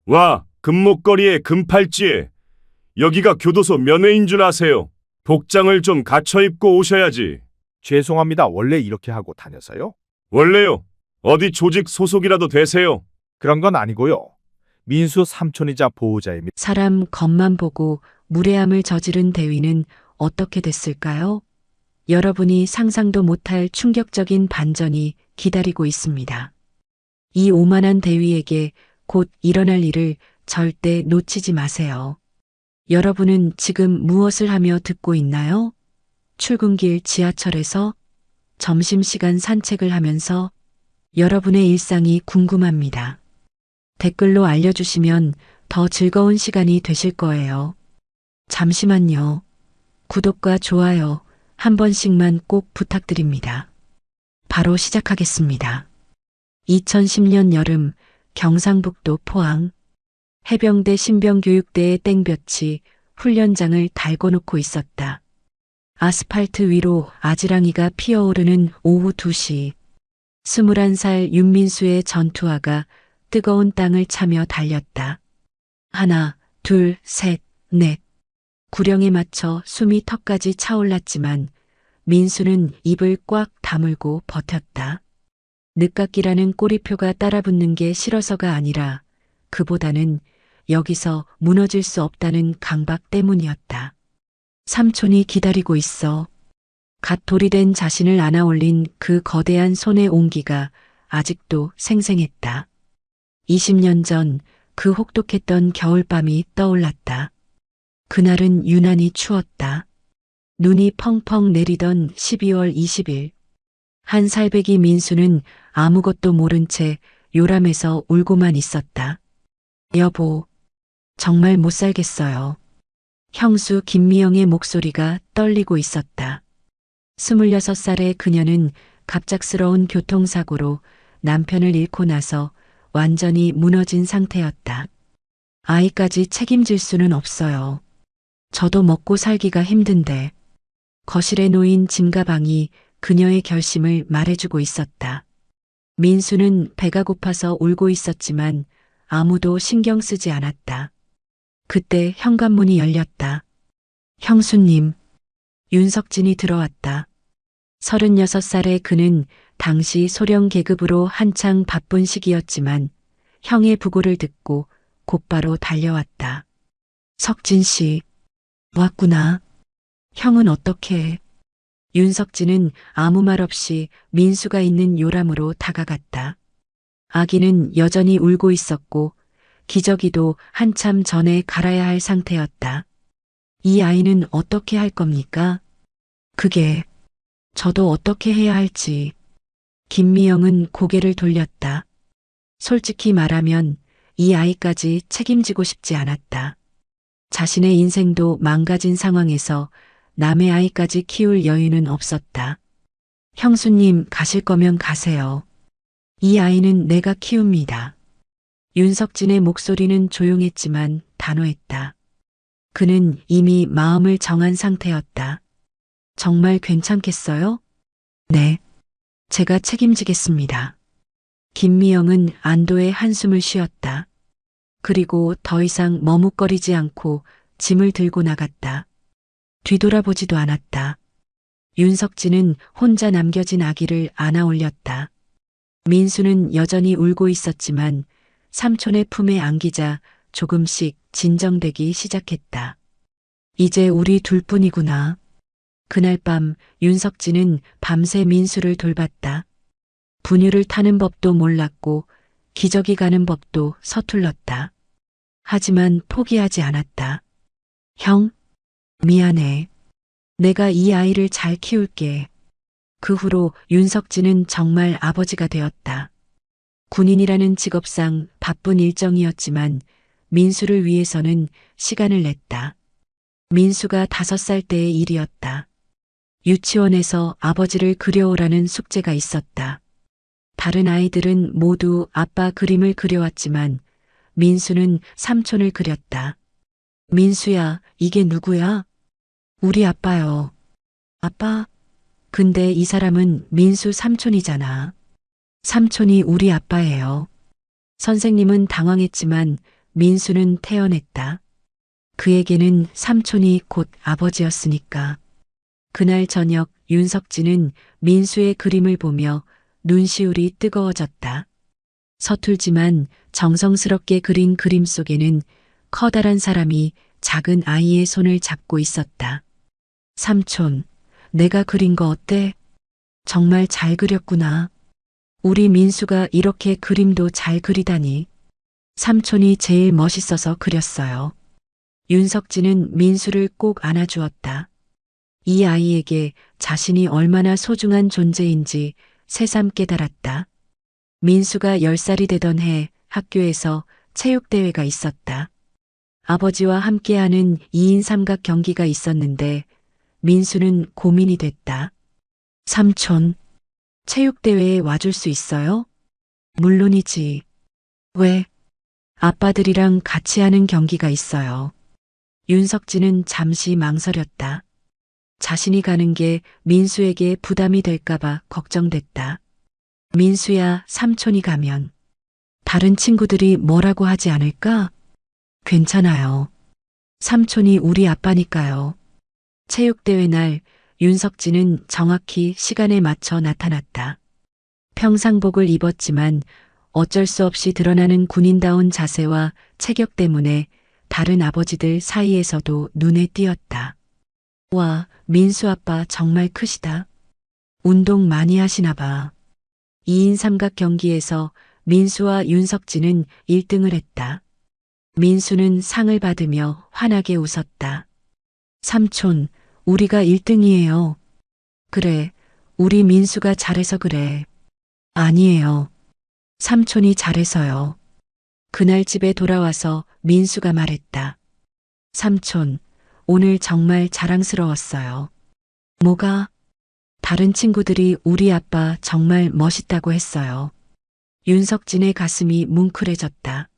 와, 금목걸이에 금팔찌에. 여기가 교도소 면회인 줄 아세요? 복장을 좀 갖춰 입고 오셔야지. 죄송합니다. 원래 이렇게 하고 다녀서요? 원래요. 어디 조직 소속이라도 되세요? 그런 건 아니고요. 민수 삼촌이자 보호자입니다. 사람 겉만 보고 무례함을 저지른 대위는 어떻게 됐을까요? 여러분이 상상도 못할 충격적인 반전이 기다리고 있습니다. 이 오만한 대위에게 곧 일어날 일을 절대 놓치지 마세요. 여러분은 지금 무엇을 하며 듣고 있나요? 출근길 지하철에서, 점심시간 산책을 하면서 여러분의 일상이 궁금합니다. 댓글로 알려주시면 더 즐거운 시간이 되실 거예요. 잠시만요. 구독과 좋아요 한 번씩만 꼭 부탁드립니다. 바로 시작하겠습니다. 2010년 여름 경상북도 포항 해병대 신병교육대의 땡볕이 훈련장을 달궈 놓고 있었다. 아스팔트 위로 아지랑이가 피어오르는 오후 2시 21살 윤민수의 전투화가 뜨거운 땅을 차며 달렸다. 하나, 둘, 셋, 넷. 구령에 맞춰 숨이 턱까지 차올랐지만 민수는 입을 꽉 다물고 버텼다. 늦깎이라는 꼬리표가 따라붙는 게 싫어서가 아니라 그보다는 여기서 무너질 수 없다는 강박 때문이었다. 삼촌이 기다리고 있어. 갓 돌이된 자신을 안아올린 그 거대한 손의 온기가 아직도 생생했다. 20년 전 그 혹독했던 겨울밤이 떠올랐다. 그날은 유난히 추웠다. 눈이 펑펑 내리던 12월 20일. 한 살배기 민수는 아무것도 모른 채 요람해서 울고만 있었다. 여보, 정말 못 살겠어요. 형수 김미영의 목소리가 떨리고 있었다. 26살의 그녀는 갑작스러운 교통사고로 남편을 잃고 나서 완전히 무너진 상태였다. 아이까지 책임질 수는 없어요. 저도 먹고 살기가 힘든데. 거실에 놓인 짐가방이 그녀의 결심을 말해주고 있었다. 민수는 배가 고파서 울고 있었지만 아무도 신경 쓰지 않았다. 그때 현관문이 열렸다. 형수님, 윤석진이 들어왔다. 36살의 그는 당시 소령 계급으로 한창 바쁜 시기였지만 형의 부고를 듣고 곧바로 달려왔다. 석진 씨, 왔구나. 형은 어떻게 해? 윤석진은 아무 말 없이 민수가 있는 요람으로 다가갔다. 아기는 여전히 울고 있었고 기저귀도 한참 전에 갈아야 할 상태였다. 이 아이는 어떻게 할 겁니까? 그게 저도 어떻게 해야 할지. 김미영은 고개를 돌렸다. 솔직히 말하면 이 아이까지 책임지고 싶지 않았다. 자신의 인생도 망가진 상황에서 남의 아이까지 키울 여유는 없었다. 형수님 가실 거면 가세요. 이 아이는 내가 키웁니다. 윤석진의 목소리는 조용했지만 단호했다. 그는 이미 마음을 정한 상태였다. 정말 괜찮겠어요? 네. 제가 책임지겠습니다. 김미영은 안도의 한숨을 쉬었다. 그리고 더 이상 머뭇거리지 않고 짐을 들고 나갔다. 뒤돌아보지도 않았다. 윤석진은 혼자 남겨진 아기를 안아 올렸다. 민수는 여전히 울고 있었지만 삼촌의 품에 안기자 조금씩 진정되기 시작했다. 이제 우리 둘뿐이구나. 그날 밤 윤석진은 밤새 민수를 돌봤다. 분유를 타는 법도 몰랐고 기저귀 가는 법도 서툴렀다. 하지만 포기하지 않았다. 형, 미안해. 내가 이 아이를 잘 키울게. 그 후로 윤석진은 정말 아버지가 되었다. 군인이라는 직업상 바쁜 일정이었지만 민수를 위해서는 시간을 냈다. 민수가 5살 때의 일이었다. 유치원에서 아버지를 그려오라는 숙제가 있었다. 다른 아이들은 모두 아빠 그림을 그려왔지만 민수는 삼촌을 그렸다. 민수야, 이게 누구야? 우리 아빠요. 아빠? 근데 이 사람은 민수 삼촌이잖아. 삼촌이 우리 아빠예요. 선생님은 당황했지만 민수는 태어났다. 그에게는 삼촌이 곧 아버지였으니까. 그날 저녁 윤석진은 민수의 그림을 보며 눈시울이 뜨거워졌다. 서툴지만 정성스럽게 그린 그림 속에는 커다란 사람이 작은 아이의 손을 잡고 있었다. 삼촌, 내가 그린 거 어때? 정말 잘 그렸구나. 우리 민수가 이렇게 그림도 잘 그리다니. 삼촌이 제일 멋있어서 그렸어요. 윤석진은 민수를 꼭 안아주었다. 이 아이에게 자신이 얼마나 소중한 존재인지 새삼 깨달았다. 민수가 10살이 되던 해 학교에서 체육대회가 있었다. 아버지와 함께하는 2인 삼각 경기가 있었는데 민수는 고민이 됐다. 삼촌, 체육대회에 와줄 수 있어요? 물론이지. 왜? 아빠들이랑 같이 하는 경기가 있어요. 윤석진은 잠시 망설였다. 자신이 가는 게 민수에게 부담이 될까봐 걱정됐다. 민수야, 삼촌이 가면 다른 친구들이 뭐라고 하지 않을까? 괜찮아요. 삼촌이 우리 아빠니까요. 체육대회 날 윤석진은 정확히 시간에 맞춰 나타났다. 평상복을 입었지만 어쩔 수 없이 드러나는 군인다운 자세와 체격 때문에 다른 아버지들 사이에서도 눈에 띄었다. 와, 민수 아빠 정말 크시다. 운동 많이 하시나 봐. 2인 삼각 경기에서 민수와 윤석진은 1등을 했다. 민수는 상을 받으며 환하게 웃었다. 삼촌, 우리가 1등이에요. 그래, 우리 민수가 잘해서 그래. 아니에요. 삼촌이 잘해서요. 그날 집에 돌아와서 민수가 말했다. 삼촌, 오늘 정말 자랑스러웠어요. 뭐가? 다른 친구들이 우리 아빠 정말 멋있다고 했어요. 윤석진의 가슴이 뭉클해졌다.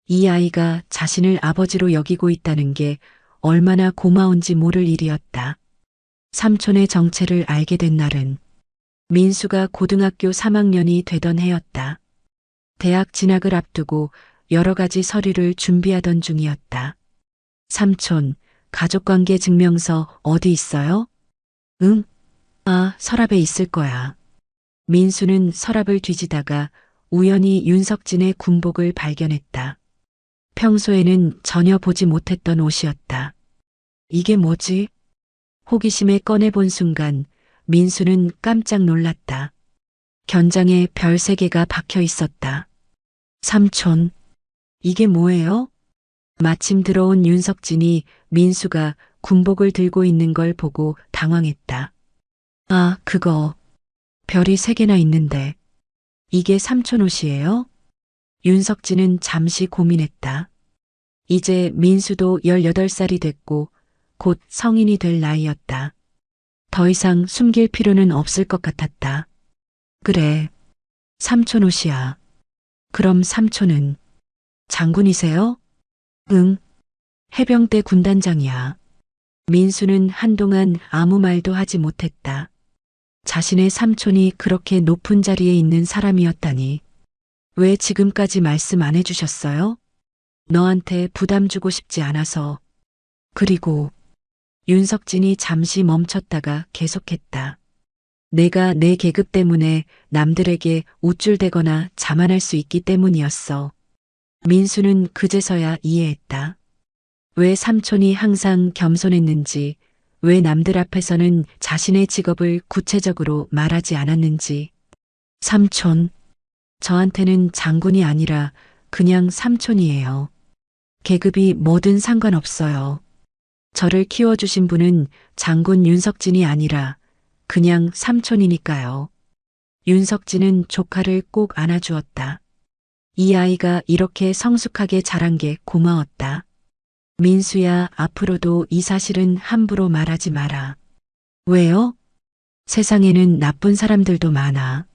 이 아이가 자신을 아버지로 여기고 있다는 게 얼마나 고마운지 모를 일이었다. 삼촌의 정체를 알게 된 날은 민수가 고등학교 3학년이 되던 해였다. 대학 진학을 앞두고 여러 가지 서류를 준비하던 중이었다. 삼촌, 가족관계 증명서 어디 있어요? 응? 아, 서랍에 있을 거야. 민수는 서랍을 뒤지다가 우연히 윤석진의 군복을 발견했다. 평소에는 전혀 보지 못했던 옷이었다. 이게 뭐지? 호기심에 꺼내본 순간 민수는 깜짝 놀랐다. 견장에 별 3개가 박혀 있었다. 삼촌, 이게 뭐예요? 마침 들어온 윤석진이 민수가 군복을 들고 있는 걸 보고 당황했다. 아, 그거. 별이 3개나 있는데. 이게 삼촌 옷이에요? 윤석진은 잠시 고민했다. 이제 민수도 18살이 됐고 곧 성인이 될 나이였다. 더 이상 숨길 필요는 없을 것 같았다. 그래, 삼촌 옷이야. 그럼 삼촌은 장군이세요? 응, 해병대 군단장이야. 민수는 한동안 아무 말도 하지 못했다. 자신의 삼촌이 그렇게 높은 자리에 있는 사람이었다니. 왜 지금까지 말씀 안 해주셨어요? 너한테 부담 주고 싶지 않아서. 그리고 윤석진이 잠시 멈췄다가 계속했다. 내가 내 계급 때문에 남들에게 우쭐대거나 자만할 수 있기 때문이었어. 민수는 그제서야 이해했다. 왜 삼촌이 항상 겸손했는지, 왜 남들 앞에서는 자신의 직업을 구체적으로 말하지 않았는지. 삼촌, 저한테는 장군이 아니라 그냥 삼촌이에요. 계급이 뭐든 상관없어요. 저를 키워주신 분은 장군 윤석진이 아니라 그냥 삼촌이니까요. 윤석진은 조카를 꼭 안아주었다. 이 아이가 이렇게 성숙하게 자란 게 고마웠다. 민수야, 앞으로도 이 사실은 함부로 말하지 마라. 왜요? 세상에는 나쁜 사람들도 많아.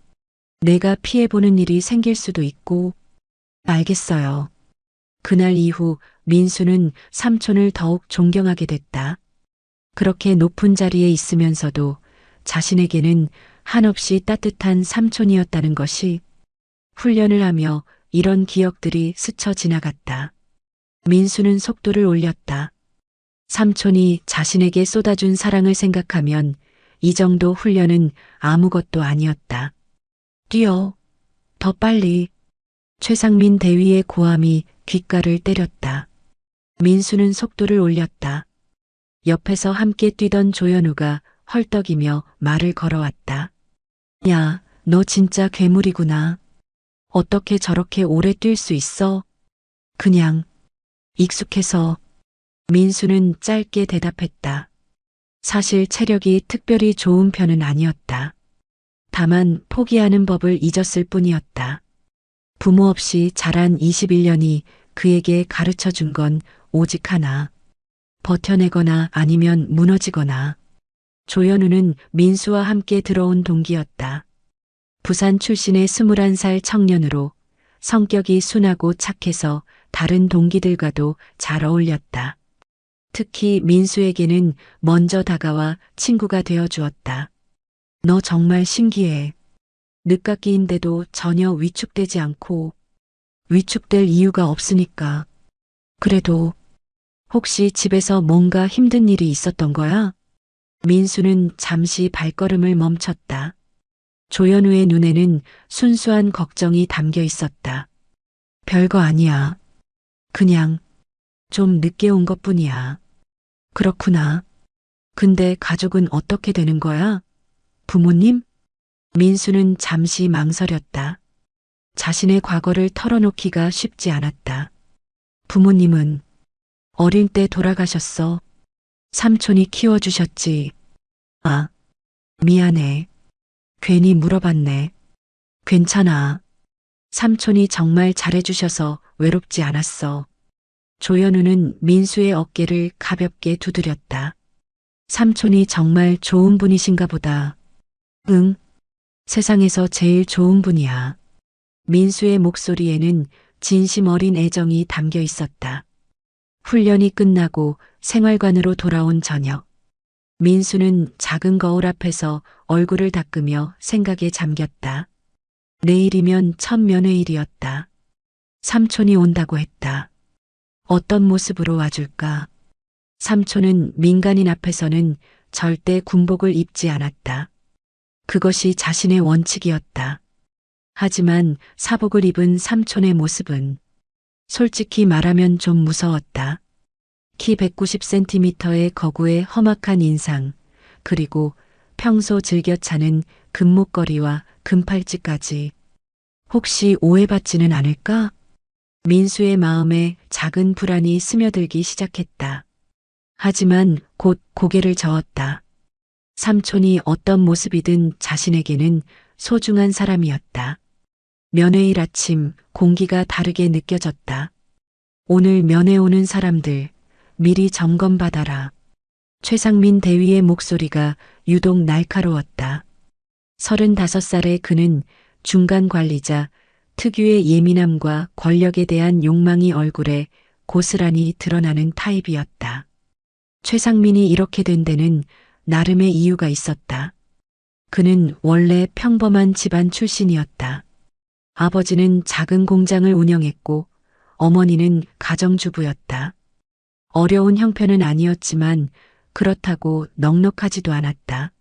내가 피해보는 일이 생길 수도 있고. 알겠어요. 그날 이후 민수는 삼촌을 더욱 존경하게 됐다. 그렇게 높은 자리에 있으면서도 자신에게는 한없이 따뜻한 삼촌이었다는 것이. 훈련을 하며 이런 기억들이 스쳐 지나갔다. 민수는 속도를 올렸다. 삼촌이 자신에게 쏟아준 사랑을 생각하면 이 정도 훈련은 아무것도 아니었다. 뛰어. 더 빨리. 최상민 대위의 고함이 귓가를 때렸다. 민수는 속도를 올렸다. 옆에서 함께 뛰던 조연우가 헐떡이며 말을 걸어왔다. 야, 너 진짜 괴물이구나. 어떻게 저렇게 오래 뛸 수 있어? 그냥 익숙해서. 민수는 짧게 대답했다. 사실 체력이 특별히 좋은 편은 아니었다. 다만 포기하는 법을 잊었을 뿐이었다. 부모 없이 자란 21년이 그에게 가르쳐 준 건 오직 하나. 버텨내거나 아니면 무너지거나. 조연우는 민수와 함께 들어온 동기였다. 부산 출신의 21살 청년으로 성격이 순하고 착해서 다른 동기들과도 잘 어울렸다. 특히 민수에게는 먼저 다가와 친구가 되어 주었다. 너 정말 신기해. 늦깎이인데도 전혀 위축되지 않고. 위축될 이유가 없으니까. 그래도 혹시 집에서 뭔가 힘든 일이 있었던 거야? 민수는 잠시 발걸음을 멈췄다. 조연우의 눈에는 순수한 걱정이 담겨 있었다. 별거 아니야. 그냥 좀 늦게 온 것뿐이야. 그렇구나. 근데 가족은 어떻게 되는 거야? 부모님? 민수는 잠시 망설였다. 자신의 과거를 털어놓기가 쉽지 않았다. 부모님은 어릴 때 돌아가셨어. 삼촌이 키워주셨지. 아, 미안해. 괜히 물어봤네. 괜찮아. 삼촌이 정말 잘해주셔서 외롭지 않았어. 조연우는 민수의 어깨를 가볍게 두드렸다. 삼촌이 정말 좋은 분이신가 보다. 응. 세상에서 제일 좋은 분이야. 민수의 목소리에는 진심 어린 애정이 담겨 있었다. 훈련이 끝나고 생활관으로 돌아온 저녁. 민수는 작은 거울 앞에서 얼굴을 닦으며 생각에 잠겼다. 내일이면 첫 면회일이었다. 삼촌이 온다고 했다. 어떤 모습으로 와줄까? 삼촌은 민간인 앞에서는 절대 군복을 입지 않았다. 그것이 자신의 원칙이었다. 하지만 사복을 입은 삼촌의 모습은 솔직히 말하면 좀 무서웠다. 키 190cm의 거구의 험악한 인상, 그리고 평소 즐겨 차는 금목걸이와 금팔찌까지. 혹시 오해받지는 않을까? 민수의 마음에 작은 불안이 스며들기 시작했다. 하지만 곧 고개를 저었다. 삼촌이 어떤 모습이든 자신에게는 소중한 사람이었다. 면회일 아침 공기가 다르게 느껴졌다. 오늘 면회 오는 사람들 미리 점검받아라. 최상민 대위의 목소리가 유독 날카로웠다. 35살의 그는 중간 관리자, 특유의 예민함과 권력에 대한 욕망이 얼굴에 고스란히 드러나는 타입이었다. 최상민이 이렇게 된 데는 나름의 이유가 있었다. 그는 원래 평범한 집안 출신이었다. 아버지는 작은 공장을 운영했고 어머니는 가정주부였다. 어려운 형편은 아니었지만 그렇다고 넉넉하지도 않았다.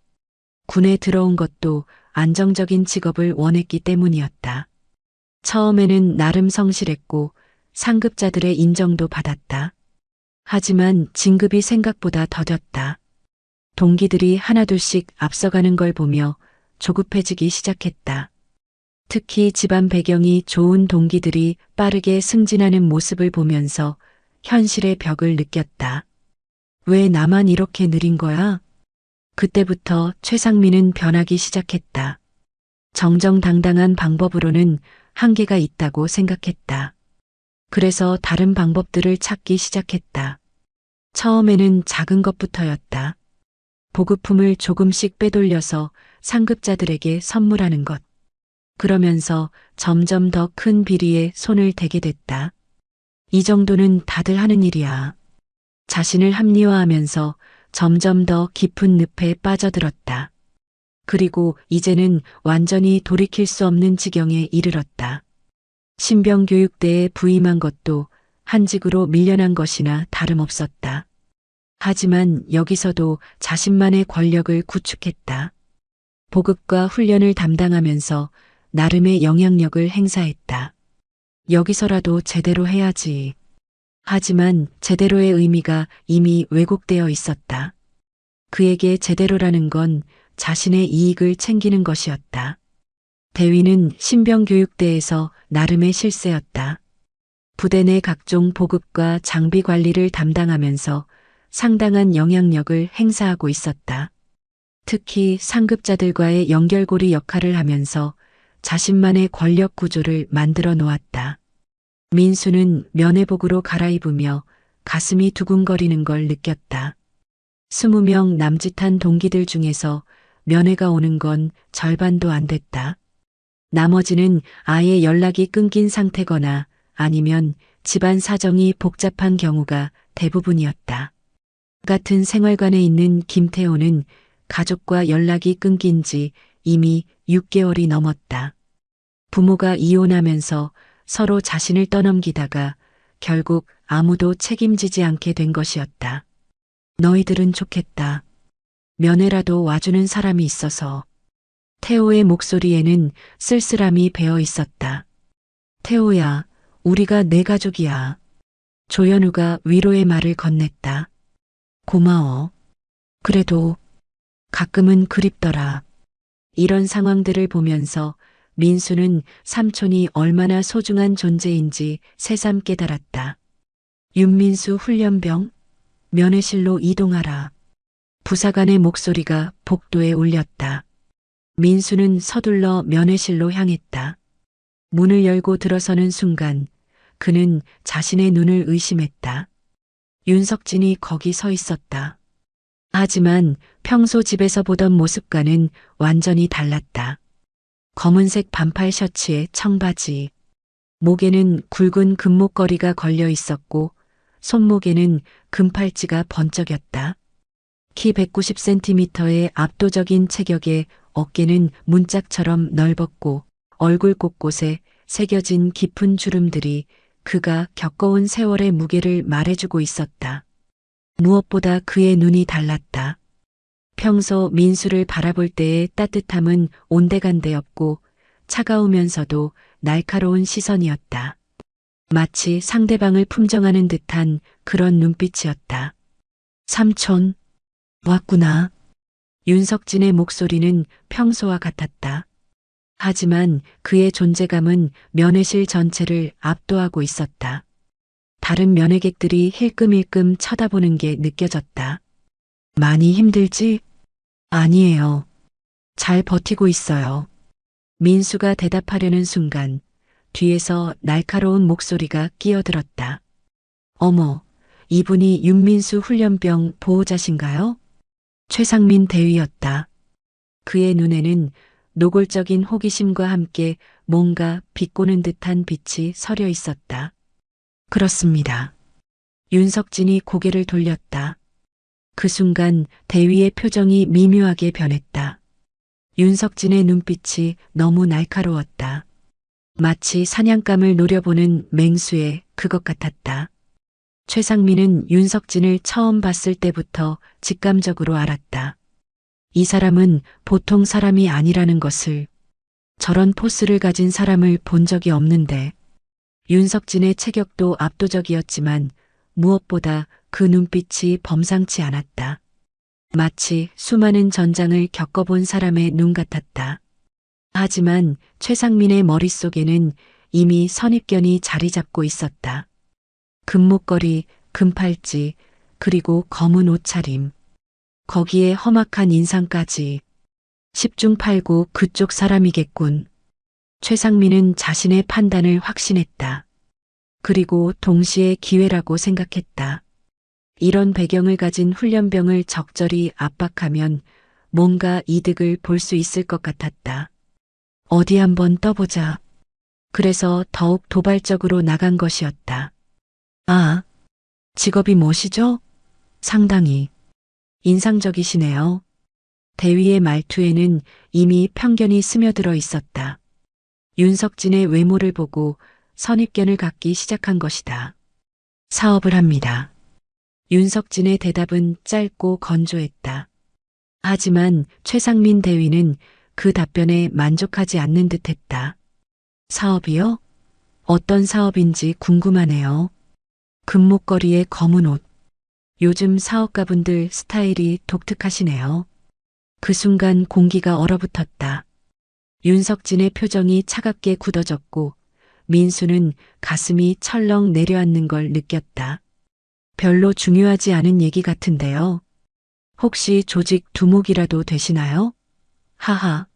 군에 들어온 것도 안정적인 직업을 원했기 때문이었다. 처음에는 나름 성실했고 상급자들의 인정도 받았다. 하지만 진급이 생각보다 더뎠다. 동기들이 하나둘씩 앞서가는 걸 보며 조급해지기 시작했다. 특히 집안 배경이 좋은 동기들이 빠르게 승진하는 모습을 보면서 현실의 벽을 느꼈다. 왜 나만 이렇게 느린 거야? 그때부터 최상민은 변하기 시작했다. 정정당당한 방법으로는 한계가 있다고 생각했다. 그래서 다른 방법들을 찾기 시작했다. 처음에는 작은 것부터였다. 보급품을 조금씩 빼돌려서 상급자들에게 선물하는 것. 그러면서 점점 더 큰 비리에 손을 대게 됐다. 이 정도는 다들 하는 일이야. 자신을 합리화하면서 점점 더 깊은 늪에 빠져들었다. 그리고 이제는 완전히 돌이킬 수 없는 지경에 이르렀다. 신병교육대에 부임한 것도 한직으로 밀려난 것이나 다름없었다. 하지만 여기서도 자신만의 권력을 구축했다. 보급과 훈련을 담당하면서 나름의 영향력을 행사했다. 여기서라도 제대로 해야지. 하지만 제대로의 의미가 이미 왜곡되어 있었다. 그에게 제대로라는 건 자신의 이익을 챙기는 것이었다. 대위는 신병교육대에서 나름의 실세였다. 부대 내 각종 보급과 장비 관리를 담당하면서 상당한 영향력을 행사하고 있었다. 특히 상급자들과의 연결고리 역할을 하면서 자신만의 권력 구조를 만들어 놓았다. 민수는 면회복으로 갈아입으며 가슴이 두근거리는 걸 느꼈다. 20명 남짓한 동기들 중에서 면회가 오는 건 절반도 안 됐다. 나머지는 아예 연락이 끊긴 상태거나 아니면 집안 사정이 복잡한 경우가 대부분이었다. 같은 생활관에 있는 김태호는 가족과 연락이 끊긴 지 이미 6개월이 넘었다. 부모가 이혼하면서 서로 자신을 떠넘기다가 결국 아무도 책임지지 않게 된 것이었다. 너희들은 좋겠다. 면회라도 와주는 사람이 있어서. 태호의 목소리에는 쓸쓸함이 배어 있었다. 태호야, 우리가 내 가족이야. 조연우가 위로의 말을 건넸다. 고마워. 그래도 가끔은 그립더라. 이런 상황들을 보면서 민수는 삼촌이 얼마나 소중한 존재인지 새삼 깨달았다. 윤민수 훈련병, 면회실로 이동하라. 부사관의 목소리가 복도에 울렸다. 민수는 서둘러 면회실로 향했다. 문을 열고 들어서는 순간 그는 자신의 눈을 의심했다. 윤석진이 거기 서 있었다. 하지만 평소 집에서 보던 모습과는 완전히 달랐다. 검은색 반팔 셔츠에 청바지, 목에는 굵은 금목걸이가 걸려 있었고 손목에는 금팔찌가 번쩍였다. 키 190cm의 압도적인 체격에 어깨는 문짝처럼 넓었고 얼굴 곳곳에 새겨진 깊은 주름들이 그가 겪어온 세월의 무게를 말해주고 있었다. 무엇보다 그의 눈이 달랐다. 평소 민수를 바라볼 때의 따뜻함은 온데간데 없고 차가우면서도 날카로운 시선이었다. 마치 상대방을 품정하는 듯한 그런 눈빛이었다. 삼촌, 왔구나. 윤석진의 목소리는 평소와 같았다. 하지만 그의 존재감은 면회실 전체를 압도하고 있었다. 다른 면회객들이 힐끔힐끔 쳐다보는 게 느껴졌다. 많이 힘들지? 아니에요. 잘 버티고 있어요. 민수가 대답하려는 순간 뒤에서 날카로운 목소리가 끼어들었다. 어머, 이분이 윤민수 훈련병 보호자신가요? 최상민 대위였다. 그의 눈에는 노골적인 호기심과 함께 뭔가 비꼬는 듯한 빛이 서려 있었다. 그렇습니다. 윤석진이 고개를 돌렸다. 그 순간 대위의 표정이 미묘하게 변했다. 윤석진의 눈빛이 너무 날카로웠다. 마치 사냥감을 노려보는 맹수의 그것 같았다. 최상민은 윤석진을 처음 봤을 때부터 직감적으로 알았다. 이 사람은 보통 사람이 아니라는 것을. 저런 포스를 가진 사람을 본 적이 없는데. 윤석진의 체격도 압도적이었지만 무엇보다 그 눈빛이 범상치 않았다. 마치 수많은 전장을 겪어본 사람의 눈 같았다. 하지만 최상민의 머릿속에는 이미 선입견이 자리 잡고 있었다. 금목걸이, 금팔찌, 그리고 검은 옷차림. 거기에 험악한 인상까지. 10중 8구 그쪽 사람이겠군. 최상민은 자신의 판단을 확신했다. 그리고 동시에 기회라고 생각했다. 이런 배경을 가진 훈련병을 적절히 압박하면 뭔가 이득을 볼 수 있을 것 같았다. 어디 한번 떠보자. 그래서 더욱 도발적으로 나간 것이었다. 아, 직업이 무엇이죠? 상당히 인상적이시네요. 대위의 말투에는 이미 편견이 스며들어 있었다. 윤석진의 외모를 보고 선입견을 갖기 시작한 것이다. 사업을 합니다. 윤석진의 대답은 짧고 건조했다. 하지만 최상민 대위는 그 답변에 만족하지 않는 듯했다. 사업이요? 어떤 사업인지 궁금하네요. 금목걸이에 검은 옷. 요즘 사업가분들 스타일이 독특하시네요. 그 순간 공기가 얼어붙었다. 윤석진의 표정이 차갑게 굳어졌고 민수는 가슴이 철렁 내려앉는 걸 느꼈다. 별로 중요하지 않은 얘기 같은데요. 혹시 조직 두목이라도 되시나요? 하하.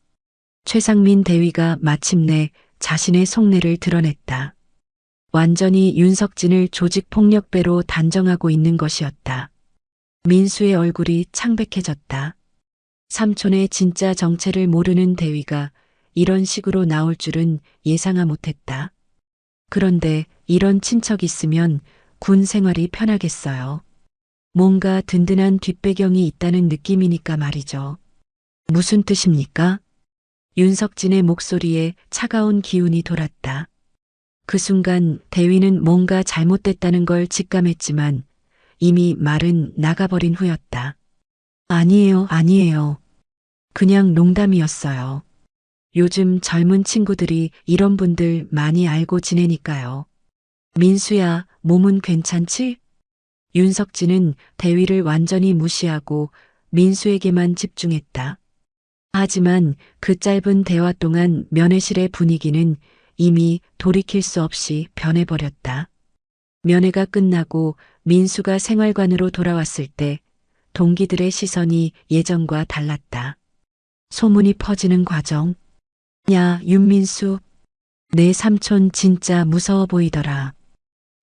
최상민 대위가 마침내 자신의 속내를 드러냈다. 완전히 윤석진을 조직 폭력배로 단정하고 있는 것이었다. 민수의 얼굴이 창백해졌다. 삼촌의 진짜 정체를 모르는 대위가 이런 식으로 나올 줄은 예상하 못했다. 그런데 이런 친척 있으면 군 생활이 편하겠어요. 뭔가 든든한 뒷배경이 있다는 느낌이니까 말이죠. 무슨 뜻입니까? 윤석진의 목소리에 차가운 기운이 돌았다. 그 순간 대위는 뭔가 잘못됐다는 걸 직감했지만 이미 말은 나가버린 후였다. 아니에요, 아니에요. 그냥 농담이었어요. 요즘 젊은 친구들이 이런 분들 많이 알고 지내니까요. 민수야, 몸은 괜찮지? 윤석진은 대위를 완전히 무시하고 민수에게만 집중했다. 하지만 그 짧은 대화 동안 면회실의 분위기는 이미 돌이킬 수 없이 변해버렸다. 면회가 끝나고 민수가 생활관으로 돌아왔을 때 동기들의 시선이 예전과 달랐다. 소문이 퍼지는 과정. 야, 윤민수. 내 삼촌 진짜 무서워 보이더라.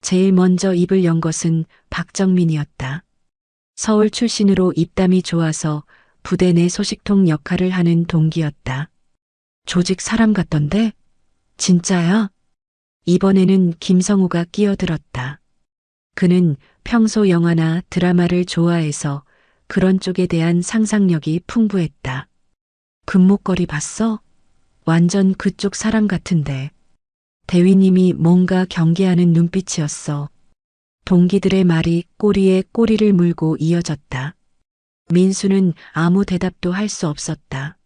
제일 먼저 입을 연 것은 박정민이었다. 서울 출신으로 입담이 좋아서 부대 내 소식통 역할을 하는 동기였다. 조직 사람 같던데? 진짜야? 이번에는 김성우가 끼어들었다. 그는 평소 영화나 드라마를 좋아해서 그런 쪽에 대한 상상력이 풍부했다. 금목걸이 봤어? 완전 그쪽 사람 같은데. 대위님이 뭔가 경계하는 눈빛이었어. 동기들의 말이 꼬리에 꼬리를 물고 이어졌다. 민수는 아무 대답도 할 수 없었다.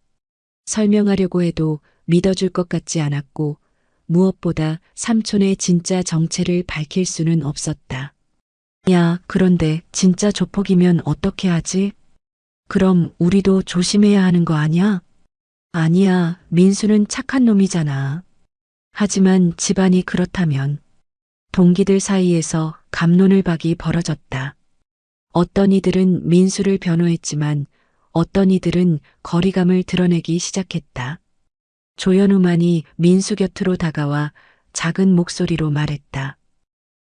설명하려고 해도 믿어줄 것 같지 않았고 무엇보다 삼촌의 진짜 정체를 밝힐 수는 없었다. 야, 그런데 진짜 조폭이면 어떻게 하지? 그럼 우리도 조심해야 하는 거 아니야? 아니야, 민수는 착한 놈이잖아. 하지만 집안이 그렇다면 동기들 사이에서 갑론을박이 벌어졌다. 어떤 이들은 민수를 변호했지만 어떤 이들은 거리감을 드러내기 시작했다. 조현우만이 민수 곁으로 다가와 작은 목소리로 말했다.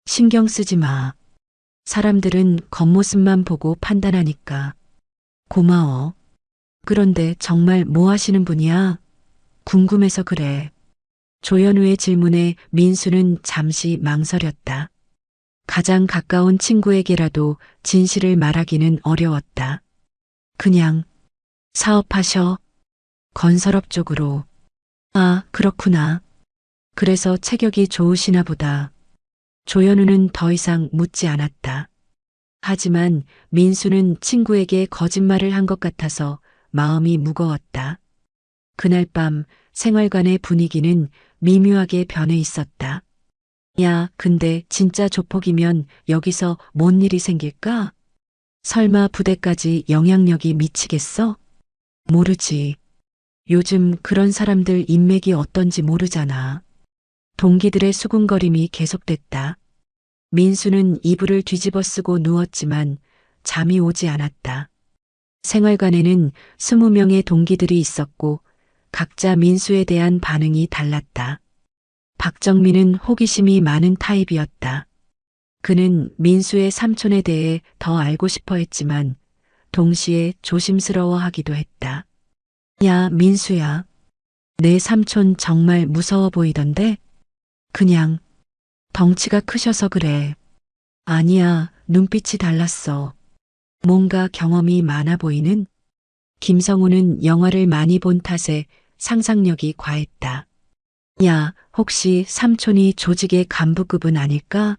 신경 쓰지 마. 사람들은 겉모습만 보고 판단하니까. 고마워. 그런데 정말 뭐 하시는 분이야? 궁금해서 그래. 조현우의 질문에 민수는 잠시 망설였다. 가장 가까운 친구에게라도 진실을 말하기는 어려웠다. 그냥 사업하셔. 건설업 쪽으로. 아, 그렇구나. 그래서 체격이 좋으시나 보다. 조현우는 더 이상 묻지 않았다. 하지만 민수는 친구에게 거짓말을 한 것 같아서 마음이 무거웠다. 그날 밤 생활관의 분위기는 미묘하게 변해 있었다. 야, 근데 진짜 조폭이면 여기서 뭔 일이 생길까? 설마 부대까지 영향력이 미치겠어? 모르지. 요즘 그런 사람들 인맥이 어떤지 모르잖아. 동기들의 수군거림이 계속됐다. 민수는 이불을 뒤집어 쓰고 누웠지만 잠이 오지 않았다. 생활관에는 20명의 동기들이 있었고 각자 민수에 대한 반응이 달랐다. 박정민은 호기심이 많은 타입이었다. 그는 민수의 삼촌에 대해 더 알고 싶어 했지만 동시에 조심스러워하기도 했다. 야, 민수야. 내 삼촌 정말 무서워 보이던데? 그냥 덩치가 크셔서 그래. 아니야, 눈빛이 달랐어. 뭔가 경험이 많아 보이는? 김성우는 영화를 많이 본 탓에 상상력이 과했다. 야, 혹시 삼촌이 조직의 간부급은 아닐까?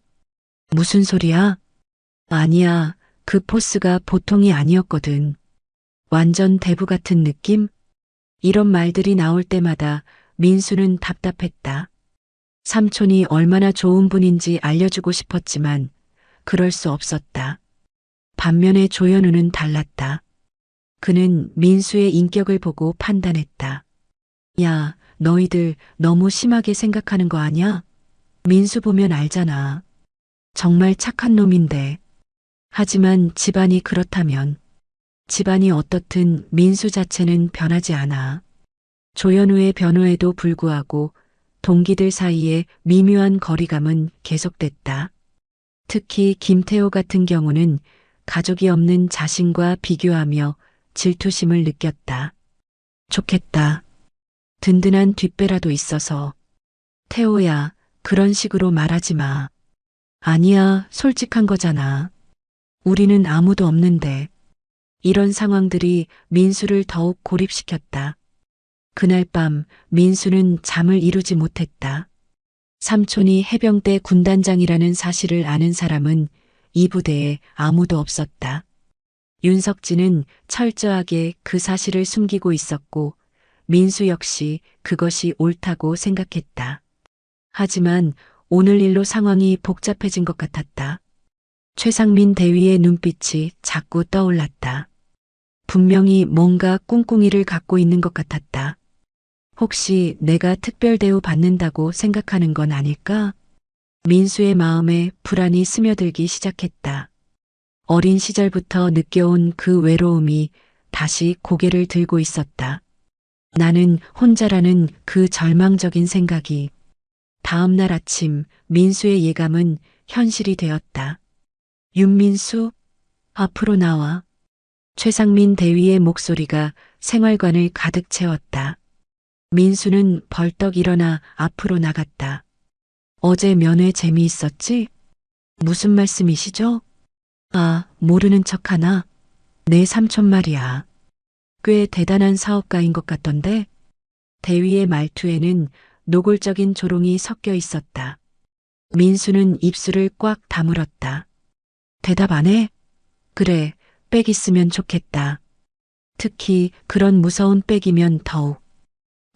무슨 소리야? 아니야, 그 포스가 보통이 아니었거든. 완전 대부 같은 느낌? 이런 말들이 나올 때마다 민수는 답답했다. 삼촌이 얼마나 좋은 분인지 알려주고 싶었지만 그럴 수 없었다. 반면에 조현우는 달랐다. 그는 민수의 인격을 보고 판단했다. 야, 너희들 너무 심하게 생각하는 거 아냐? 민수 보면 알잖아. 정말 착한 놈인데. 하지만 집안이 그렇다면 집안이 어떻든 민수 자체는 변하지 않아. 조현우의 변호에도 불구하고 동기들 사이에 미묘한 거리감은 계속됐다. 특히 김태호 같은 경우는 가족이 없는 자신과 비교하며 질투심을 느꼈다. 좋겠다. 든든한 뒷배라도 있어서. 태호야, 그런 식으로 말하지 마. 아니야, 솔직한 거잖아. 우리는 아무도 없는데. 이런 상황들이 민수를 더욱 고립시켰다. 그날 밤 민수는 잠을 이루지 못했다. 삼촌이 해병대 군단장이라는 사실을 아는 사람은 이 부대에 아무도 없었다. 윤석진은 철저하게 그 사실을 숨기고 있었고 민수 역시 그것이 옳다고 생각했다. 하지만 오늘 일로 상황이 복잡해진 것 같았다. 최상민 대위의 눈빛이 자꾸 떠올랐다. 분명히 뭔가 꿍꿍이를 갖고 있는 것 같았다. 혹시 내가 특별 대우 받는다고 생각하는 건 아닐까? 민수의 마음에 불안이 스며들기 시작했다. 어린 시절부터 느껴온 그 외로움이 다시 고개를 들고 있었다. 나는 혼자라는 그 절망적인 생각이. 다음 날 아침 민수의 예감은 현실이 되었다. 윤민수, 앞으로 나와. 최상민 대위의 목소리가 생활관을 가득 채웠다. 민수는 벌떡 일어나 앞으로 나갔다. 어제 면회 재미있었지? 무슨 말씀이시죠? 아, 모르는 척하나? 내 삼촌 말이야. 꽤 대단한 사업가인 것 같던데? 대위의 말투에는 노골적인 조롱이 섞여 있었다. 민수는 입술을 꽉 다물었다. 대답 안 해? 그래, 빽 있으면 좋겠다. 특히 그런 무서운 빽이면 더욱.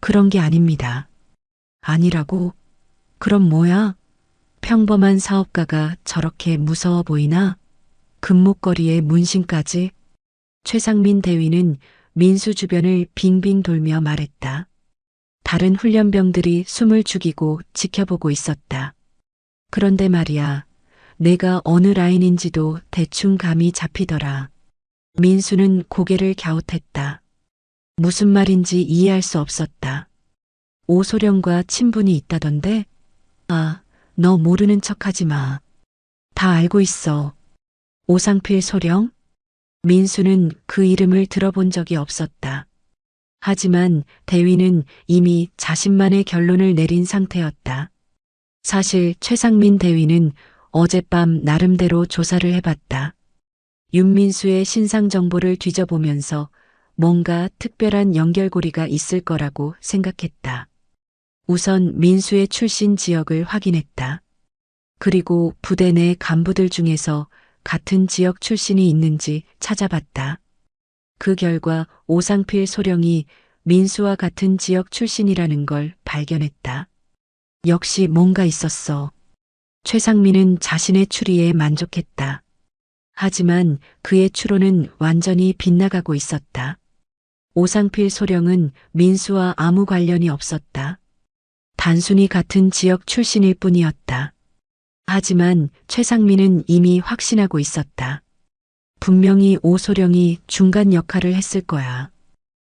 그런 게 아닙니다. 아니라고? 그럼 뭐야? 평범한 사업가가 저렇게 무서워 보이나? 금목걸이에 문신까지? 최상민 대위는 민수 주변을 빙빙 돌며 말했다. 다른 훈련병들이 숨을 죽이고 지켜보고 있었다. 그런데 말이야, 내가 어느 라인인지도 대충 감이 잡히더라. 민수는 고개를 갸웃했다. 무슨 말인지 이해할 수 없었다. 오소령과 친분이 있다던데? 아, 너 모르는 척하지 마. 다 알고 있어. 오상필 소령? 민수는 그 이름을 들어본 적이 없었다. 하지만 대위는 이미 자신만의 결론을 내린 상태였다. 사실 최상민 대위는 어젯밤 나름대로 조사를 해봤다. 윤민수의 신상 정보를 뒤져보면서 뭔가 특별한 연결고리가 있을 거라고 생각했다. 우선 민수의 출신 지역을 확인했다. 그리고 부대 내 간부들 중에서 같은 지역 출신이 있는지 찾아봤다. 그 결과 오상필 소령이 민수와 같은 지역 출신이라는 걸 발견했다. 역시 뭔가 있었어. 최상민은 자신의 추리에 만족했다. 하지만 그의 추론은 완전히 빗나가고 있었다. 오상필 소령은 민수와 아무 관련이 없었다. 단순히 같은 지역 출신일 뿐이었다. 하지만 최상민은 이미 확신하고 있었다. 분명히 오소령이 중간 역할을 했을 거야.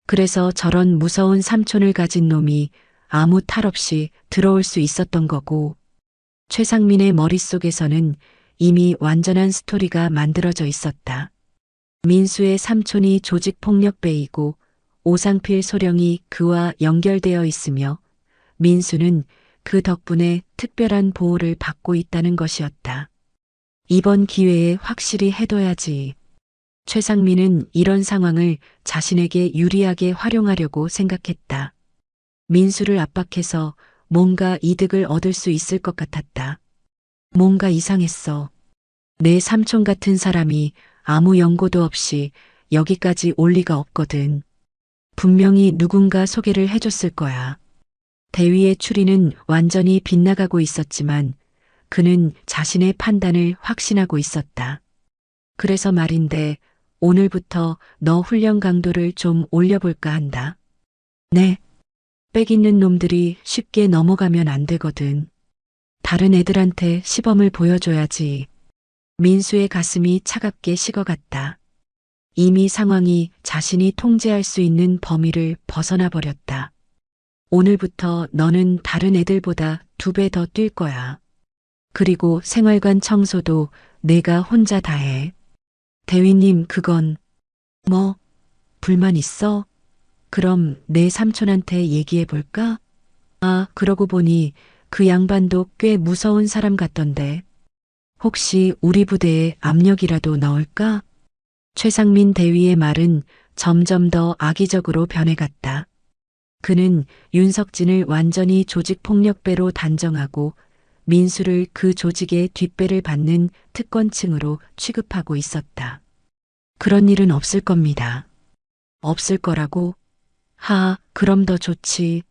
그래서 저런 무서운 삼촌을 가진 놈이 아무 탈 없이 들어올 수 있었던 거고, 최상민의 머릿속에서는 이미 완전한 스토리가 만들어져 있었다. 민수의 삼촌이 조직폭력배이고 오상필 소령이 그와 연결되어 있으며 민수는 그 덕분에 특별한 보호를 받고 있다는 것이었다. 이번 기회에 확실히 해둬야지. 최상민은 이런 상황을 자신에게 유리하게 활용하려고 생각했다. 민수를 압박해서 뭔가 이득을 얻을 수 있을 것 같았다. 뭔가 이상했어. 내 삼촌 같은 사람이 아무 연고도 없이 여기까지 올 리가 없거든. 분명히 누군가 소개를 해줬을 거야. 대위의 추리는 완전히 빗나가고 있었지만 그는 자신의 판단을 확신하고 있었다. 그래서 말인데 오늘부터 너 훈련 강도를 좀 올려볼까 한다. 네. 빽 있는 놈들이 쉽게 넘어가면 안 되거든. 다른 애들한테 시범을 보여줘야지. 민수의 가슴이 차갑게 식어갔다. 이미 상황이 자신이 통제할 수 있는 범위를 벗어나 버렸다. 오늘부터 너는 다른 애들보다 2배 더 뛸 거야. 그리고 생활관 청소도 내가 혼자 다 해. 대위님, 그건 뭐 불만 있어? 그럼 내 삼촌한테 얘기해 볼까? 아, 그러고 보니 그 양반도 꽤 무서운 사람 같던데. 혹시 우리 부대에 압력이라도 넣을까? 최상민 대위의 말은 점점 더 악의적으로 변해갔다. 그는 윤석진을 완전히 조직폭력배로 단정하고 민수를 그 조직의 뒷배를 받는 특권층으로 취급하고 있었다. 그런 일은 없을 겁니다. 없을 거라고? 그럼 더 좋지.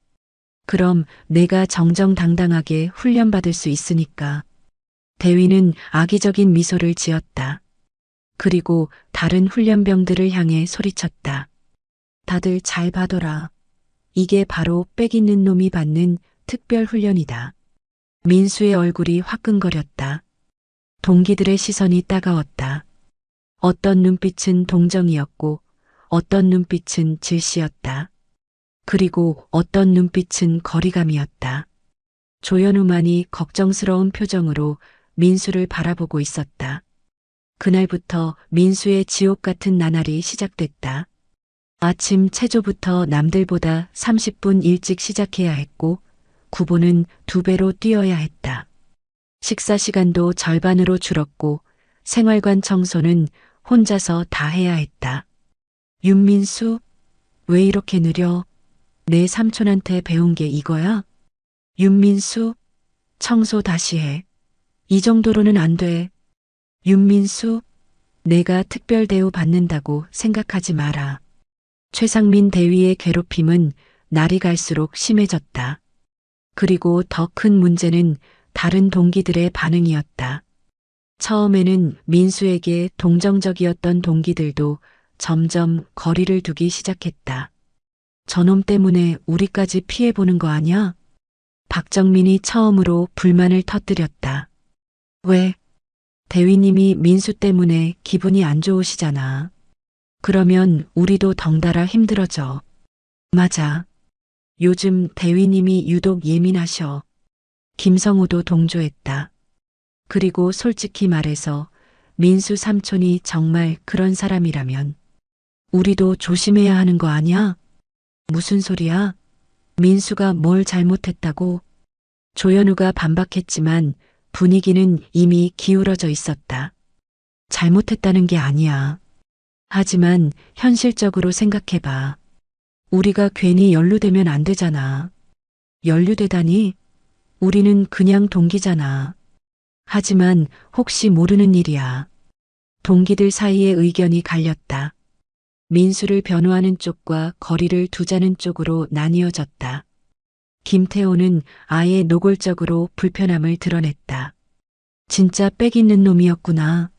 그럼 내가 정정당당하게 훈련받을 수 있으니까. 대위는 악의적인 미소를 지었다. 그리고 다른 훈련병들을 향해 소리쳤다. 다들 잘 봐둬라. 이게 바로 빽 있는 놈이 받는 특별 훈련이다. 민수의 얼굴이 화끈거렸다. 동기들의 시선이 따가웠다. 어떤 눈빛은 동정이었고 어떤 눈빛은 질시였다. 그리고 어떤 눈빛은 거리감이었다. 조현우만이 걱정스러운 표정으로 민수를 바라보고 있었다. 그날부터 민수의 지옥 같은 나날이 시작됐다. 아침 체조부터 남들보다 30분 일찍 시작해야 했고 구보는 2배로 뛰어야 했다. 식사 시간도 절반으로 줄었고 생활관 청소는 혼자서 다 해야 했다. 윤민수, 왜 이렇게 느려? 내 삼촌한테 배운 게 이거야? 윤민수, 청소 다시 해. 이 정도로는 안 돼. 윤민수, 내가 특별 대우 받는다고 생각하지 마라. 최상민 대위의 괴롭힘은 날이 갈수록 심해졌다. 그리고 더 큰 문제는 다른 동기들의 반응이었다. 처음에는 민수에게 동정적이었던 동기들도 점점 거리를 두기 시작했다. 저놈 때문에 우리까지 피해보는 거 아냐? 박정민이 처음으로 불만을 터뜨렸다. 왜? 대위님이 민수 때문에 기분이 안 좋으시잖아. 그러면 우리도 덩달아 힘들어져. 맞아. 요즘 대위님이 유독 예민하셔. 김성우도 동조했다. 그리고 솔직히 말해서 민수 삼촌이 정말 그런 사람이라면 우리도 조심해야 하는 거 아니야? 무슨 소리야? 민수가 뭘 잘못했다고? 조현우가 반박했지만 분위기는 이미 기울어져 있었다. 잘못했다는 게 아니야. 하지만 현실적으로 생각해봐. 우리가 괜히 연루되면 안 되잖아. 연루되다니? 우리는 그냥 동기잖아. 하지만 혹시 모르는 일이야. 동기들 사이에 의견이 갈렸다. 민수를 변호하는 쪽과 거리를 두자는 쪽으로 나뉘어졌다. 김태호는 아예 노골적으로 불편함을 드러냈다. 진짜 빽 있는 놈이었구나.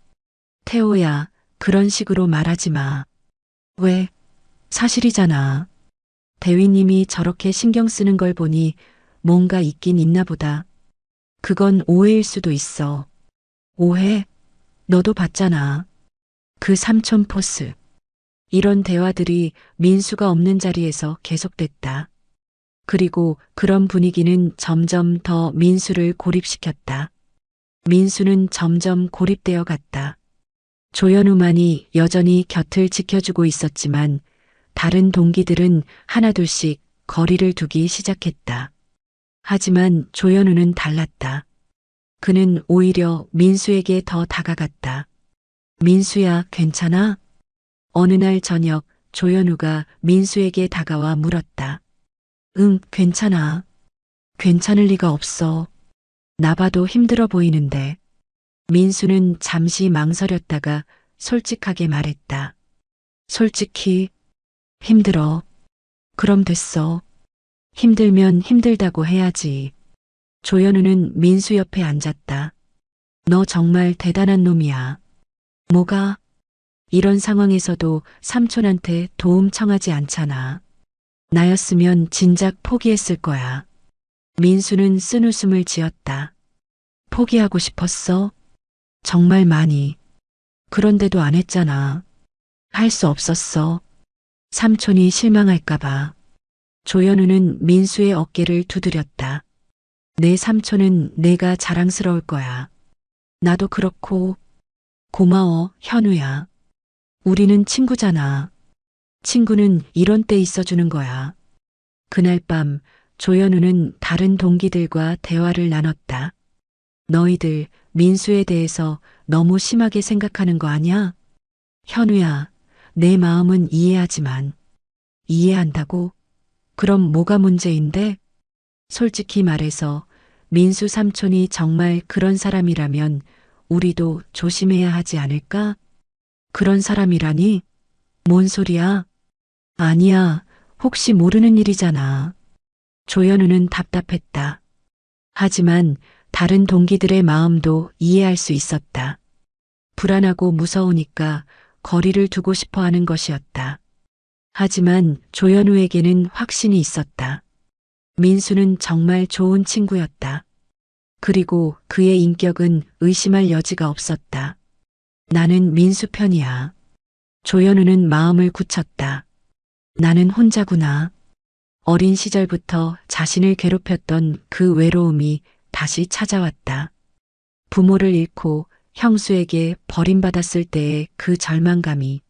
태호야, 그런 식으로 말하지 마. 왜? 사실이잖아. 대위님이 저렇게 신경 쓰는 걸 보니 뭔가 있긴 있나 보다. 그건 오해일 수도 있어. 오해? 너도 봤잖아. 그 삼촌 포스. 이런 대화들이 민수가 없는 자리에서 계속됐다. 그리고 그런 분위기는 점점 더 민수를 고립시켰다. 민수는 점점 고립되어 갔다. 조현우만이 여전히 곁을 지켜주고 있었지만 다른 동기들은 하나둘씩 거리를 두기 시작했다. 하지만 조현우는 달랐다. 그는 오히려 민수에게 더 다가갔다. 민수야, 괜찮아? 어느 날 저녁 조현우가 민수에게 다가와 물었다. 응, 괜찮아. 괜찮을 리가 없어. 나 봐도 힘들어 보이는데. 민수는 잠시 망설였다가 솔직하게 말했다. 솔직히 힘들어. 그럼 됐어. 힘들면 힘들다고 해야지. 조현우는 민수 옆에 앉았다. 너 정말 대단한 놈이야. 뭐가? 이런 상황에서도 삼촌한테 도움 청하지 않잖아. 나였으면 진작 포기했을 거야. 민수는 쓴웃음을 지었다. 포기하고 싶었어? 정말 많이. 그런데도 안 했잖아. 할 수 없었어. 삼촌이 실망할까봐. 조현우는 민수의 어깨를 두드렸다. 내 삼촌은 내가 자랑스러울 거야. 나도 그렇고. 고마워, 현우야. 우리는 친구잖아. 친구는 이런 때 있어주는 거야. 그날 밤 조현우는 다른 동기들과 대화를 나눴다. 너희들 민수에 대해서 너무 심하게 생각하는 거 아니야? 현우야, 내 마음은 이해하지만. 이해한다고? 그럼 뭐가 문제인데? 솔직히 말해서 민수 삼촌이 정말 그런 사람이라면 우리도 조심해야 하지 않을까? 그런 사람이라니? 뭔 소리야? 아니야, 혹시 모르는 일이잖아. 조현우는 답답했다. 하지만 다른 동기들의 마음도 이해할 수 있었다. 불안하고 무서우니까 거리를 두고 싶어 하는 것이었다. 하지만 조현우에게는 확신이 있었다. 민수는 정말 좋은 친구였다. 그리고 그의 인격은 의심할 여지가 없었다. 나는 민수 편이야. 조현우는 마음을 굳혔다. 나는 혼자구나. 어린 시절부터 자신을 괴롭혔던 그 외로움이 다시 찾아왔다. 부모를 잃고 형수에게 버림받았을 때의 그 절망감이.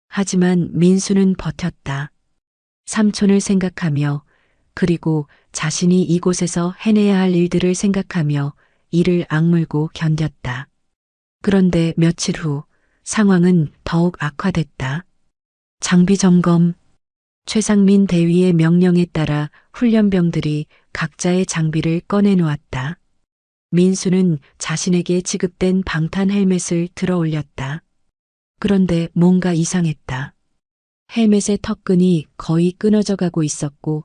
하지만 민수는 버텼다. 삼촌을 생각하며 그리고 자신이 이곳에서 해내야 할 일들을 생각하며 이를 악물고 견뎠다. 그런데 며칠 후 상황은 더욱 악화됐다. 장비 점검. 최상민 대위의 명령에 따라 훈련병들이 각자의 장비를 꺼내놓았다. 민수는 자신에게 지급된 방탄 헬멧을 들어 올렸다. 그런데 뭔가 이상했다. 헬멧의 턱끈이 거의 끊어져 가고 있었고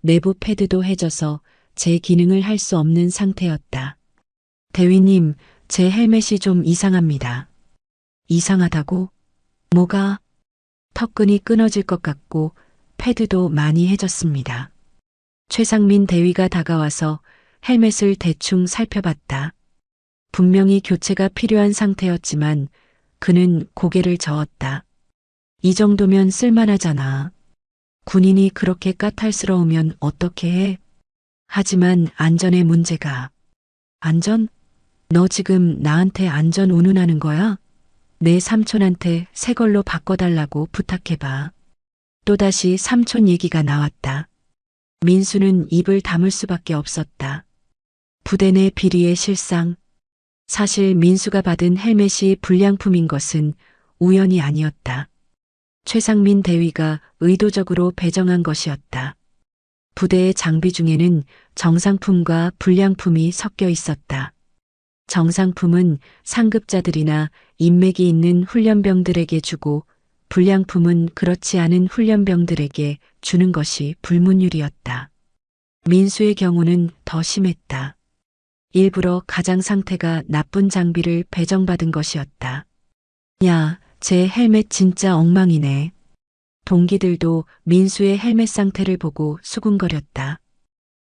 내부 패드도 해져서 제 기능을 할 수 없는 상태였다. 대위님, 제 헬멧이 좀 이상합니다. 이상하다고? 뭐가? 턱끈이 끊어질 것 같고 패드도 많이 해졌습니다. 최상민 대위가 다가와서 헬멧을 대충 살펴봤다. 분명히 교체가 필요한 상태였지만 그는 고개를 저었다. 이 정도면 쓸만하잖아. 군인이 그렇게 까탈스러우면 어떻게 해? 하지만 안전에 문제가. 안전? 너 지금 나한테 안전 운운하는 거야? 내 삼촌한테 새 걸로 바꿔달라고 부탁해봐. 또다시 삼촌 얘기가 나왔다. 민수는 입을 다물 수밖에 없었다. 부대 내 비리의 실상. 사실 민수가 받은 헬멧이 불량품인 것은 우연이 아니었다. 최상민 대위가 의도적으로 배정한 것이었다. 부대의 장비 중에는 정상품과 불량품이 섞여 있었다. 정상품은 상급자들이나 인맥이 있는 훈련병들에게 주고 불량품은 그렇지 않은 훈련병들에게 주는 것이 불문율이었다. 민수의 경우는 더 심했다. 일부러 가장 상태가 나쁜 장비를 배정받은 것이었다. 야, 제 헬멧 진짜 엉망이네. 동기들도 민수의 헬멧 상태를 보고 수군거렸다.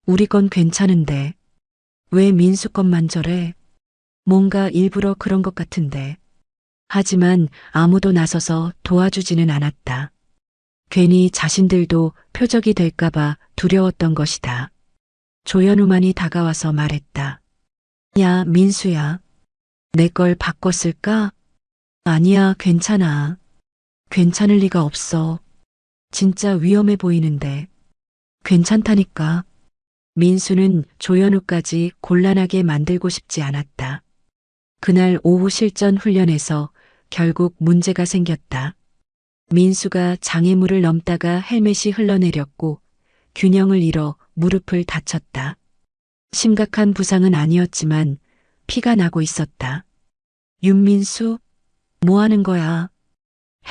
우리 건 괜찮은데. 왜 민수 것만 저래? 뭔가 일부러 그런 것 같은데. 하지만 아무도 나서서 도와주지는 않았다. 괜히 자신들도 표적이 될까봐 두려웠던 것이다. 조현우만이 다가와서 말했다. 야, 민수야. 내 걸 바꿨을까? 아니야, 괜찮아. 괜찮을 리가 없어. 진짜 위험해 보이는데. 괜찮다니까. 민수는 조현우까지 곤란하게 만들고 싶지 않았다. 그날 오후 실전 훈련에서 결국 문제가 생겼다. 민수가 장애물을 넘다가 헬멧이 흘러내렸고 균형을 잃어 무릎을 다쳤다. 심각한 부상은 아니었지만 피가 나고 있었다. 윤민수, 뭐 하는 거야?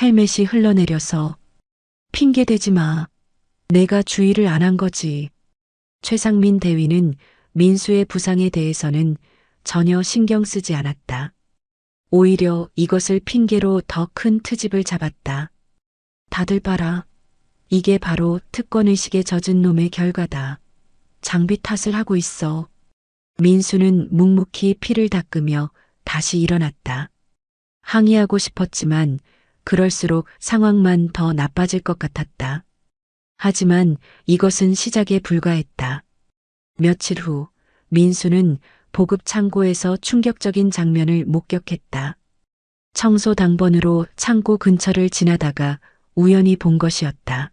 헬멧이 흘러내려서. 핑계 대지 마. 내가 주의를 안 한 거지. 최상민 대위는 민수의 부상에 대해서는 전혀 신경 쓰지 않았다. 오히려 이것을 핑계로 더 큰 트집을 잡았다. 다들 봐라. 이게 바로 특권의식에 젖은 놈의 결과다. 장비 탓을 하고 있어. 민수는 묵묵히 피를 닦으며 다시 일어났다. 항의하고 싶었지만 그럴수록 상황만 더 나빠질 것 같았다. 하지만 이것은 시작에 불과했다. 며칠 후 민수는 보급 창고에서 충격적인 장면을 목격했다. 청소 당번으로 창고 근처를 지나다가 우연히 본 것이었다.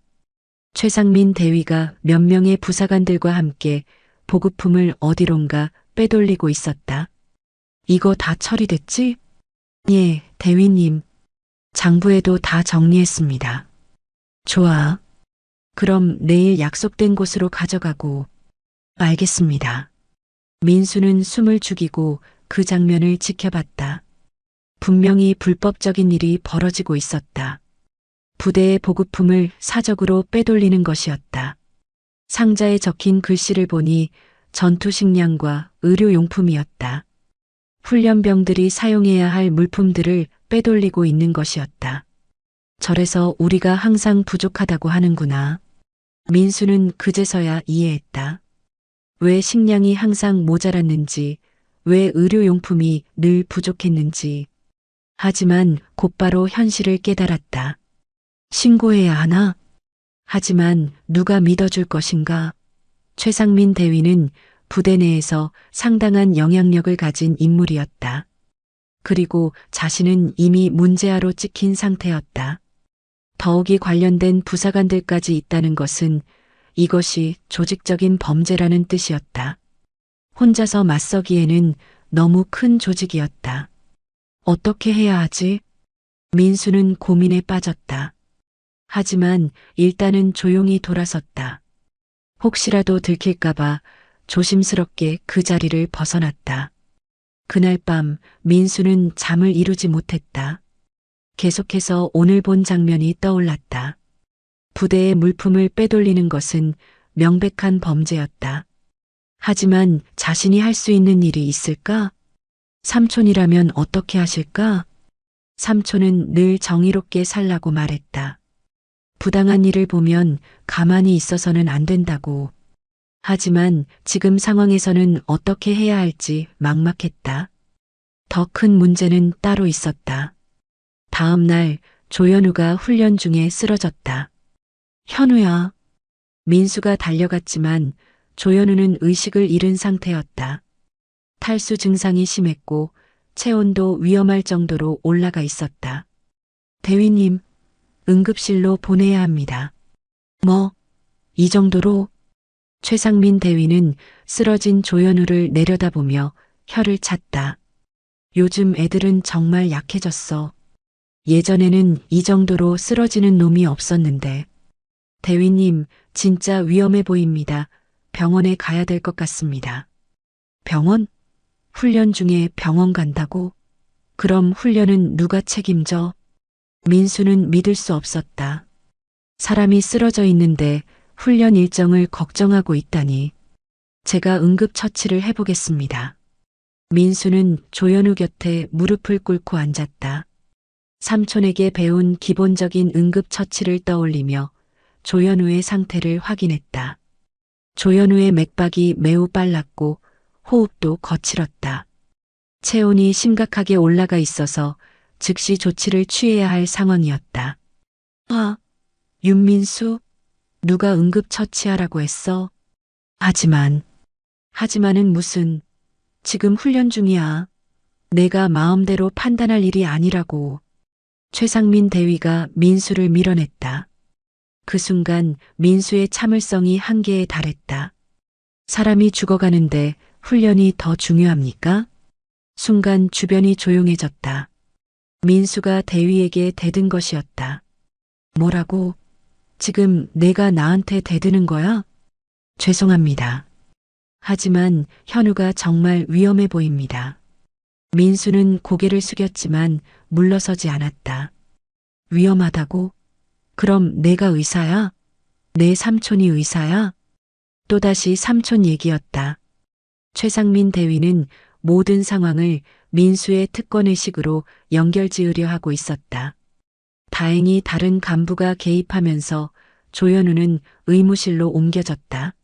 최상민 대위가 몇 명의 부사관들과 함께 보급품을 어디론가 빼돌리고 있었다. 이거 다 처리됐지? 예, 대위님. 장부에도 다 정리했습니다. 좋아. 그럼 내일 약속된 곳으로 가져가고. 알겠습니다. 민수는 숨을 죽이고 그 장면을 지켜봤다. 분명히 불법적인 일이 벌어지고 있었다. 부대의 보급품을 사적으로 빼돌리는 것이었다. 상자에 적힌 글씨를 보니 전투 식량과 의료용품이었다. 훈련병들이 사용해야 할 물품들을 빼돌리고 있는 것이었다. 저래서 우리가 항상 부족하다고 하는구나. 민수는 그제서야 이해했다. 왜 식량이 항상 모자랐는지, 왜 의료용품이 늘 부족했는지. 하지만 곧바로 현실을 깨달았다. 신고해야 하나? 하지만 누가 믿어줄 것인가? 최상민 대위는 부대 내에서 상당한 영향력을 가진 인물이었다. 그리고 자신은 이미 문제아로 찍힌 상태였다. 더욱이 관련된 부사관들까지 있다는 것은 이것이 조직적인 범죄라는 뜻이었다. 혼자서 맞서기에는 너무 큰 조직이었다. 어떻게 해야 하지? 민수는 고민에 빠졌다. 하지만 일단은 조용히 돌아섰다. 혹시라도 들킬까봐 조심스럽게 그 자리를 벗어났다. 그날 밤 민수는 잠을 이루지 못했다. 계속해서 오늘 본 장면이 떠올랐다. 부대의 물품을 빼돌리는 것은 명백한 범죄였다. 하지만 자신이 할 수 있는 일이 있을까? 삼촌이라면 어떻게 하실까? 삼촌은 늘 정의롭게 살라고 말했다. 부당한 일을 보면 가만히 있어서는 안 된다고. 하지만 지금 상황에서는 어떻게 해야 할지 막막했다. 더 큰 문제는 따로 있었다. 다음 날 조연우가 훈련 중에 쓰러졌다. 현우야. 민수가 달려갔지만 조연우는 의식을 잃은 상태였다. 탈수 증상이 심했고 체온도 위험할 정도로 올라가 있었다. 대위님, 응급실로 보내야 합니다. 뭐, 이 정도로? 최상민 대위는 쓰러진 조연우를 내려다보며 혀를 찼다. 요즘 애들은 정말 약해졌어. 예전에는 이 정도로 쓰러지는 놈이 없었는데. 대위님, 진짜 위험해 보입니다. 병원에 가야 될 것 같습니다. 병원? 훈련 중에 병원 간다고? 그럼 훈련은 누가 책임져? 민수는 믿을 수 없었다. 사람이 쓰러져 있는데 훈련 일정을 걱정하고 있다니. 제가 응급처치를 해보겠습니다. 민수는 조연우 곁에 무릎을 꿇고 앉았다. 삼촌에게 배운 기본적인 응급처치를 떠올리며 조연우의 상태를 확인했다. 조연우의 맥박이 매우 빨랐고 호흡도 거칠었다. 체온이 심각하게 올라가 있어서 즉시 조치를 취해야 할 상황이었다. 아, 윤민수? 누가 응급처치하라고 했어? 하지만은 무슨, 지금 훈련 중이야. 내가 마음대로 판단할 일이 아니라고. 최상민 대위가 민수를 밀어냈다. 그 순간 민수의 참을성이 한계에 달했다. 사람이 죽어가는데 훈련이 더 중요합니까? 순간 주변이 조용해졌다. 민수가 대위에게 대든 것이었다. 뭐라고? 지금 내가 나한테 대드는 거야? 죄송합니다. 하지만 현우가 정말 위험해 보입니다. 민수는 고개를 숙였지만 물러서지 않았다. 위험하다고? 그럼 내가 의사야? 내 삼촌이 의사야? 또다시 삼촌 얘기였다. 최상민 대위는 모든 상황을 민수의 특권의식으로 연결지으려 하고 있었다. 다행히 다른 간부가 개입하면서 조현우는 의무실로 옮겨졌다.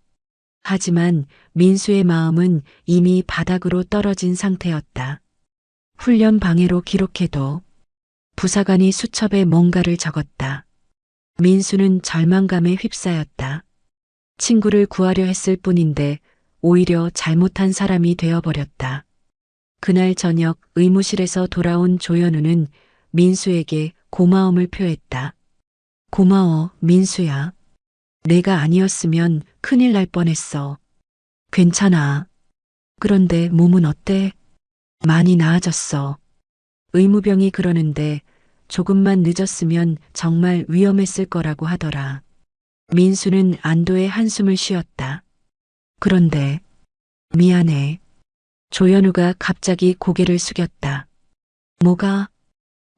하지만 민수의 마음은 이미 바닥으로 떨어진 상태였다. 훈련 방해로 기록해도 부사관이 수첩에 뭔가를 적었다. 민수는 절망감에 휩싸였다. 친구를 구하려 했을 뿐인데 오히려 잘못한 사람이 되어버렸다. 그날 저녁 의무실에서 돌아온 조현우는 민수에게 고마움을 표했다. 고마워, 민수야. 내가 아니었으면 큰일 날 뻔했어. 괜찮아. 그런데 몸은 어때? 많이 나아졌어. 의무병이 그러는데 조금만 늦었으면 정말 위험했을 거라고 하더라. 민수는 안도의 한숨을 쉬었다. 그런데 미안해. 조현우가 갑자기 고개를 숙였다. 뭐가?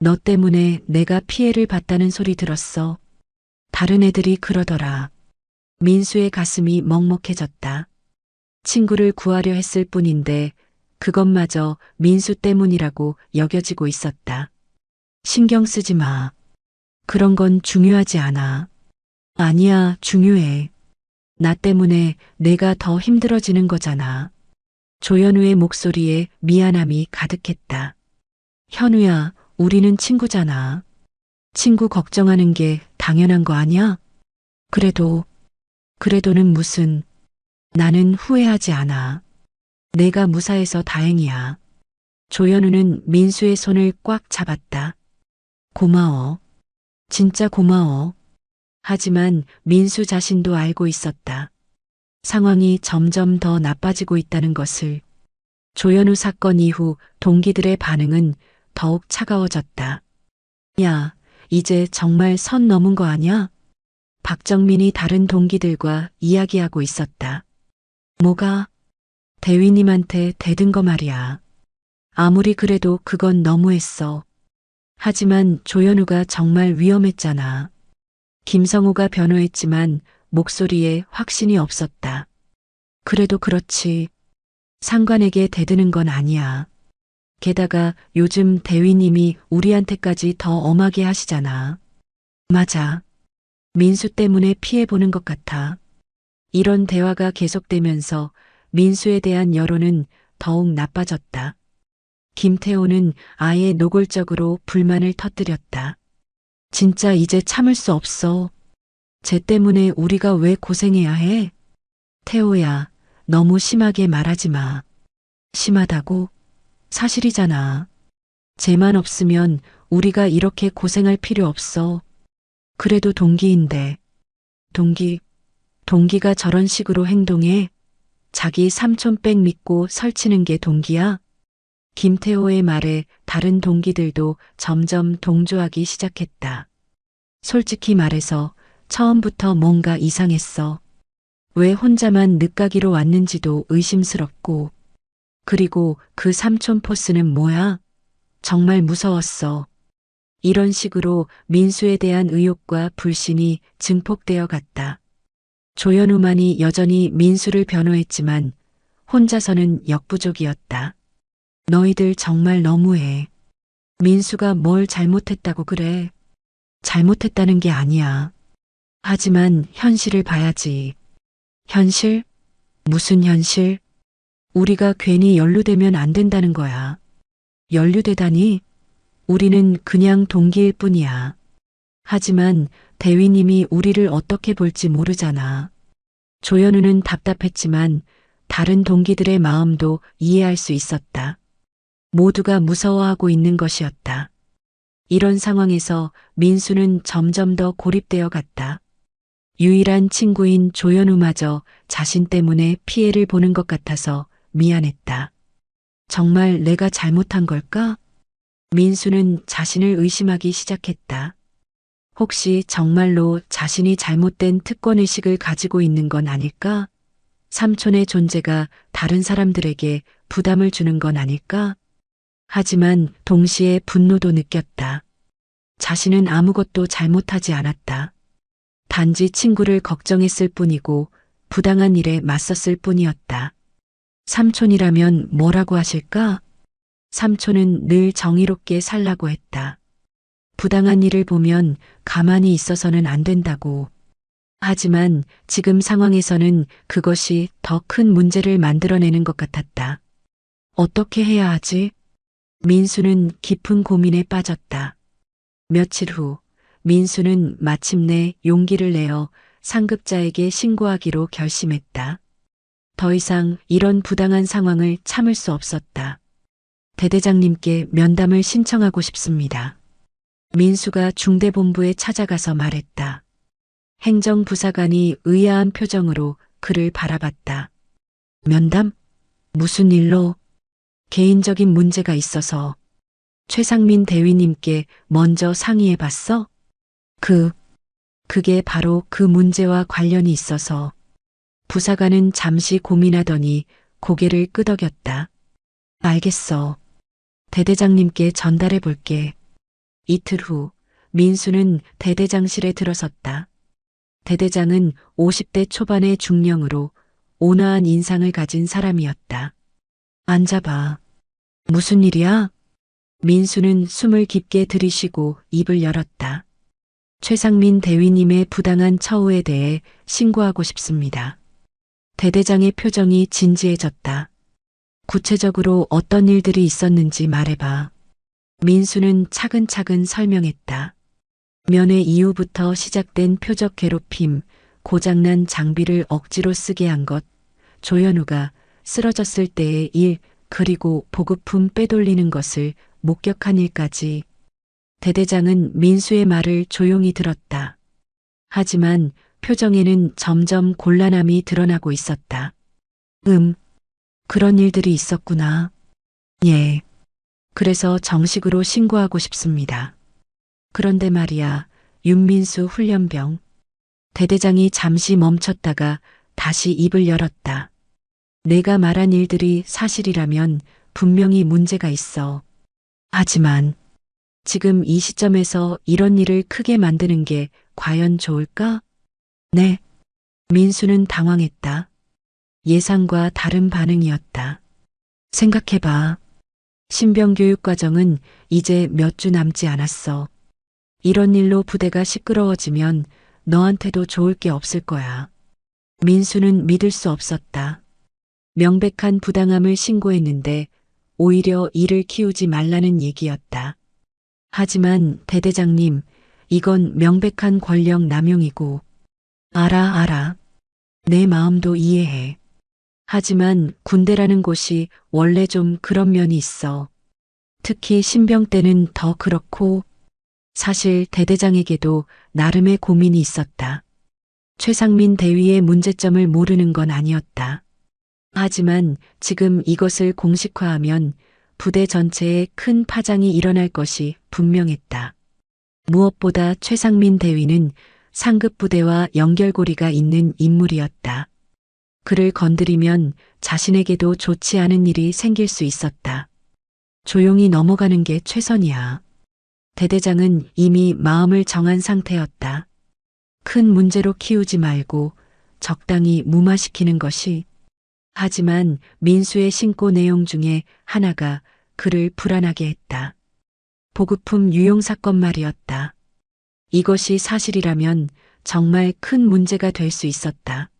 너 때문에 내가 피해를 봤다는 소리 들었어. 다른 애들이 그러더라. 민수의 가슴이 먹먹해졌다. 친구를 구하려 했을 뿐인데 그것마저 민수 때문이라고 여겨지고 있었다. 신경 쓰지 마. 그런 건 중요하지 않아. 아니야, 중요해. 나 때문에 내가 더 힘들어지는 거잖아. 조현우의 목소리에 미안함이 가득했다. 현우야, 우리는 친구잖아. 친구 걱정하는 게 당연한 거 아니야? 그래도는 무슨. 나는 후회하지 않아. 내가 무사해서 다행이야. 조현우는 민수의 손을 꽉 잡았다. 고마워. 진짜 고마워. 하지만 민수 자신도 알고 있었다. 상황이 점점 더 나빠지고 있다는 것을. 조현우 사건 이후 동기들의 반응은 더욱 차가워졌다. 야, 이제 정말 선 넘은 거 아냐? 박정민이 다른 동기들과 이야기하고 있었다. 뭐가? 대위님한테 대든 거 말이야. 아무리 그래도 그건 너무했어. 하지만 조현우가 정말 위험했잖아. 김성우가 변호했지만 목소리에 확신이 없었다. 그래도 그렇지. 상관에게 대드는 건 아니야. 게다가 요즘 대위님이 우리한테까지 더 엄하게 하시잖아. 맞아. 민수 때문에 피해보는 것 같아. 이런 대화가 계속되면서 민수에 대한 여론은 더욱 나빠졌다. 김태호는 아예 노골적으로 불만을 터뜨렸다. 진짜 이제 참을 수 없어. 쟤 때문에 우리가 왜 고생해야 해? 태호야, 너무 심하게 말하지 마. 심하다고? 사실이잖아. 쟤만 없으면 우리가 이렇게 고생할 필요 없어. 그래도 동기인데. 동기가 저런 식으로 행동해? 자기 삼촌백 믿고 설치는 게 동기야? 김태호의 말에 다른 동기들도 점점 동조하기 시작했다. 솔직히 말해서 처음부터 뭔가 이상했어. 왜 혼자만 늦가기로 왔는지도 의심스럽고. 그리고 그 삼촌 포스는 뭐야? 정말 무서웠어. 이런 식으로 민수에 대한 의혹과 불신이 증폭되어 갔다. 조현우만이 여전히 민수를 변호했지만 혼자서는 역부족이었다. 너희들 정말 너무해. 민수가 뭘 잘못했다고 그래. 잘못했다는 게 아니야. 하지만 현실을 봐야지. 현실? 무슨 현실? 우리가 괜히 연루되면 안 된다는 거야. 연루되다니? 우리는 그냥 동기일 뿐이야. 하지만 대위님이 우리를 어떻게 볼지 모르잖아. 조현우는 답답했지만 다른 동기들의 마음도 이해할 수 있었다. 모두가 무서워하고 있는 것이었다. 이런 상황에서 민수는 점점 더 고립되어 갔다. 유일한 친구인 조현우마저 자신 때문에 피해를 보는 것 같아서 미안했다. 정말 내가 잘못한 걸까? 민수는 자신을 의심하기 시작했다. 혹시 정말로 자신이 잘못된 특권의식을 가지고 있는 건 아닐까? 삼촌의 존재가 다른 사람들에게 부담을 주는 건 아닐까? 하지만 동시에 분노도 느꼈다. 자신은 아무것도 잘못하지 않았다. 단지 친구를 걱정했을 뿐이고 부당한 일에 맞섰을 뿐이었다. 삼촌이라면 뭐라고 하실까? 삼촌은 늘 정의롭게 살라고 했다. 부당한 일을 보면 가만히 있어서는 안 된다고. 하지만 지금 상황에서는 그것이 더 큰 문제를 만들어내는 것 같았다. 어떻게 해야 하지? 민수는 깊은 고민에 빠졌다. 며칠 후, 민수는 마침내 용기를 내어 상급자에게 신고하기로 결심했다. 더 이상 이런 부당한 상황을 참을 수 없었다. 대대장님께 면담을 신청하고 싶습니다. 민수가 중대본부에 찾아가서 말했다. 행정부사관이 의아한 표정으로 그를 바라봤다. 면담? 무슨 일로? 개인적인 문제가 있어서 최상민 대위님께 먼저 상의해 봤어? 그게 바로 그 문제와 관련이 있어서. 부사관은 잠시 고민하더니 고개를 끄덕였다. 알겠어. 대대장님께 전달해 볼게. 이틀 후 민수는 대대장실에 들어섰다. 대대장은 50대 초반의 중령으로 온화한 인상을 가진 사람이었다. 앉아봐. 무슨 일이야? 민수는 숨을 깊게 들이쉬고 입을 열었다. 최상민 대위님의 부당한 처우에 대해 신고하고 싶습니다. 대대장의 표정이 진지해졌다. 구체적으로 어떤 일들이 있었는지 말해봐. 민수는 차근차근 설명했다. 면회 이후부터 시작된 표적 괴롭힘, 고장난 장비를 억지로 쓰게 한 것, 조현우가 쓰러졌을 때의 일, 그리고 보급품 빼돌리는 것을 목격한 일까지. 대대장은 민수의 말을 조용히 들었다. 하지만 표정에는 점점 곤란함이 드러나고 있었다. 그런 일들이 있었구나. 예. 그래서 정식으로 신고하고 싶습니다. 그런데 말이야, 윤민수 훈련병. 대대장이 잠시 멈췄다가 다시 입을 열었다. 내가 말한 일들이 사실이라면 분명히 문제가 있어. 하지만 지금 이 시점에서 이런 일을 크게 만드는 게 과연 좋을까? 네. 민수는 당황했다. 예상과 다른 반응이었다. 생각해봐. 신병교육 과정은 이제 몇 주 남지 않았어. 이런 일로 부대가 시끄러워지면 너한테도 좋을 게 없을 거야. 민수는 믿을 수 없었다. 명백한 부당함을 신고했는데 오히려 일을 키우지 말라는 얘기였다. 하지만 대대장님, 이건 명백한 권력 남용이고. 알아. 내 마음도 이해해. 하지만 군대라는 곳이 원래 좀 그런 면이 있어. 특히 신병 때는 더 그렇고. 사실 대대장에게도 나름의 고민이 있었다. 최상민 대위의 문제점을 모르는 건 아니었다. 하지만 지금 이것을 공식화하면 부대 전체에 큰 파장이 일어날 것이 분명했다. 무엇보다 최상민 대위는 상급 부대와 연결고리가 있는 인물이었다. 그를 건드리면 자신에게도 좋지 않은 일이 생길 수 있었다. 조용히 넘어가는 게 최선이야. 대대장은 이미 마음을 정한 상태였다. 큰 문제로 키우지 말고 적당히 무마시키는 것이. 하지만 민수의 신고 내용 중에 하나가 그를 불안하게 했다. 보급품 유용 사건 말이었다. 이것이 사실이라면 정말 큰 문제가 될 수 있었다.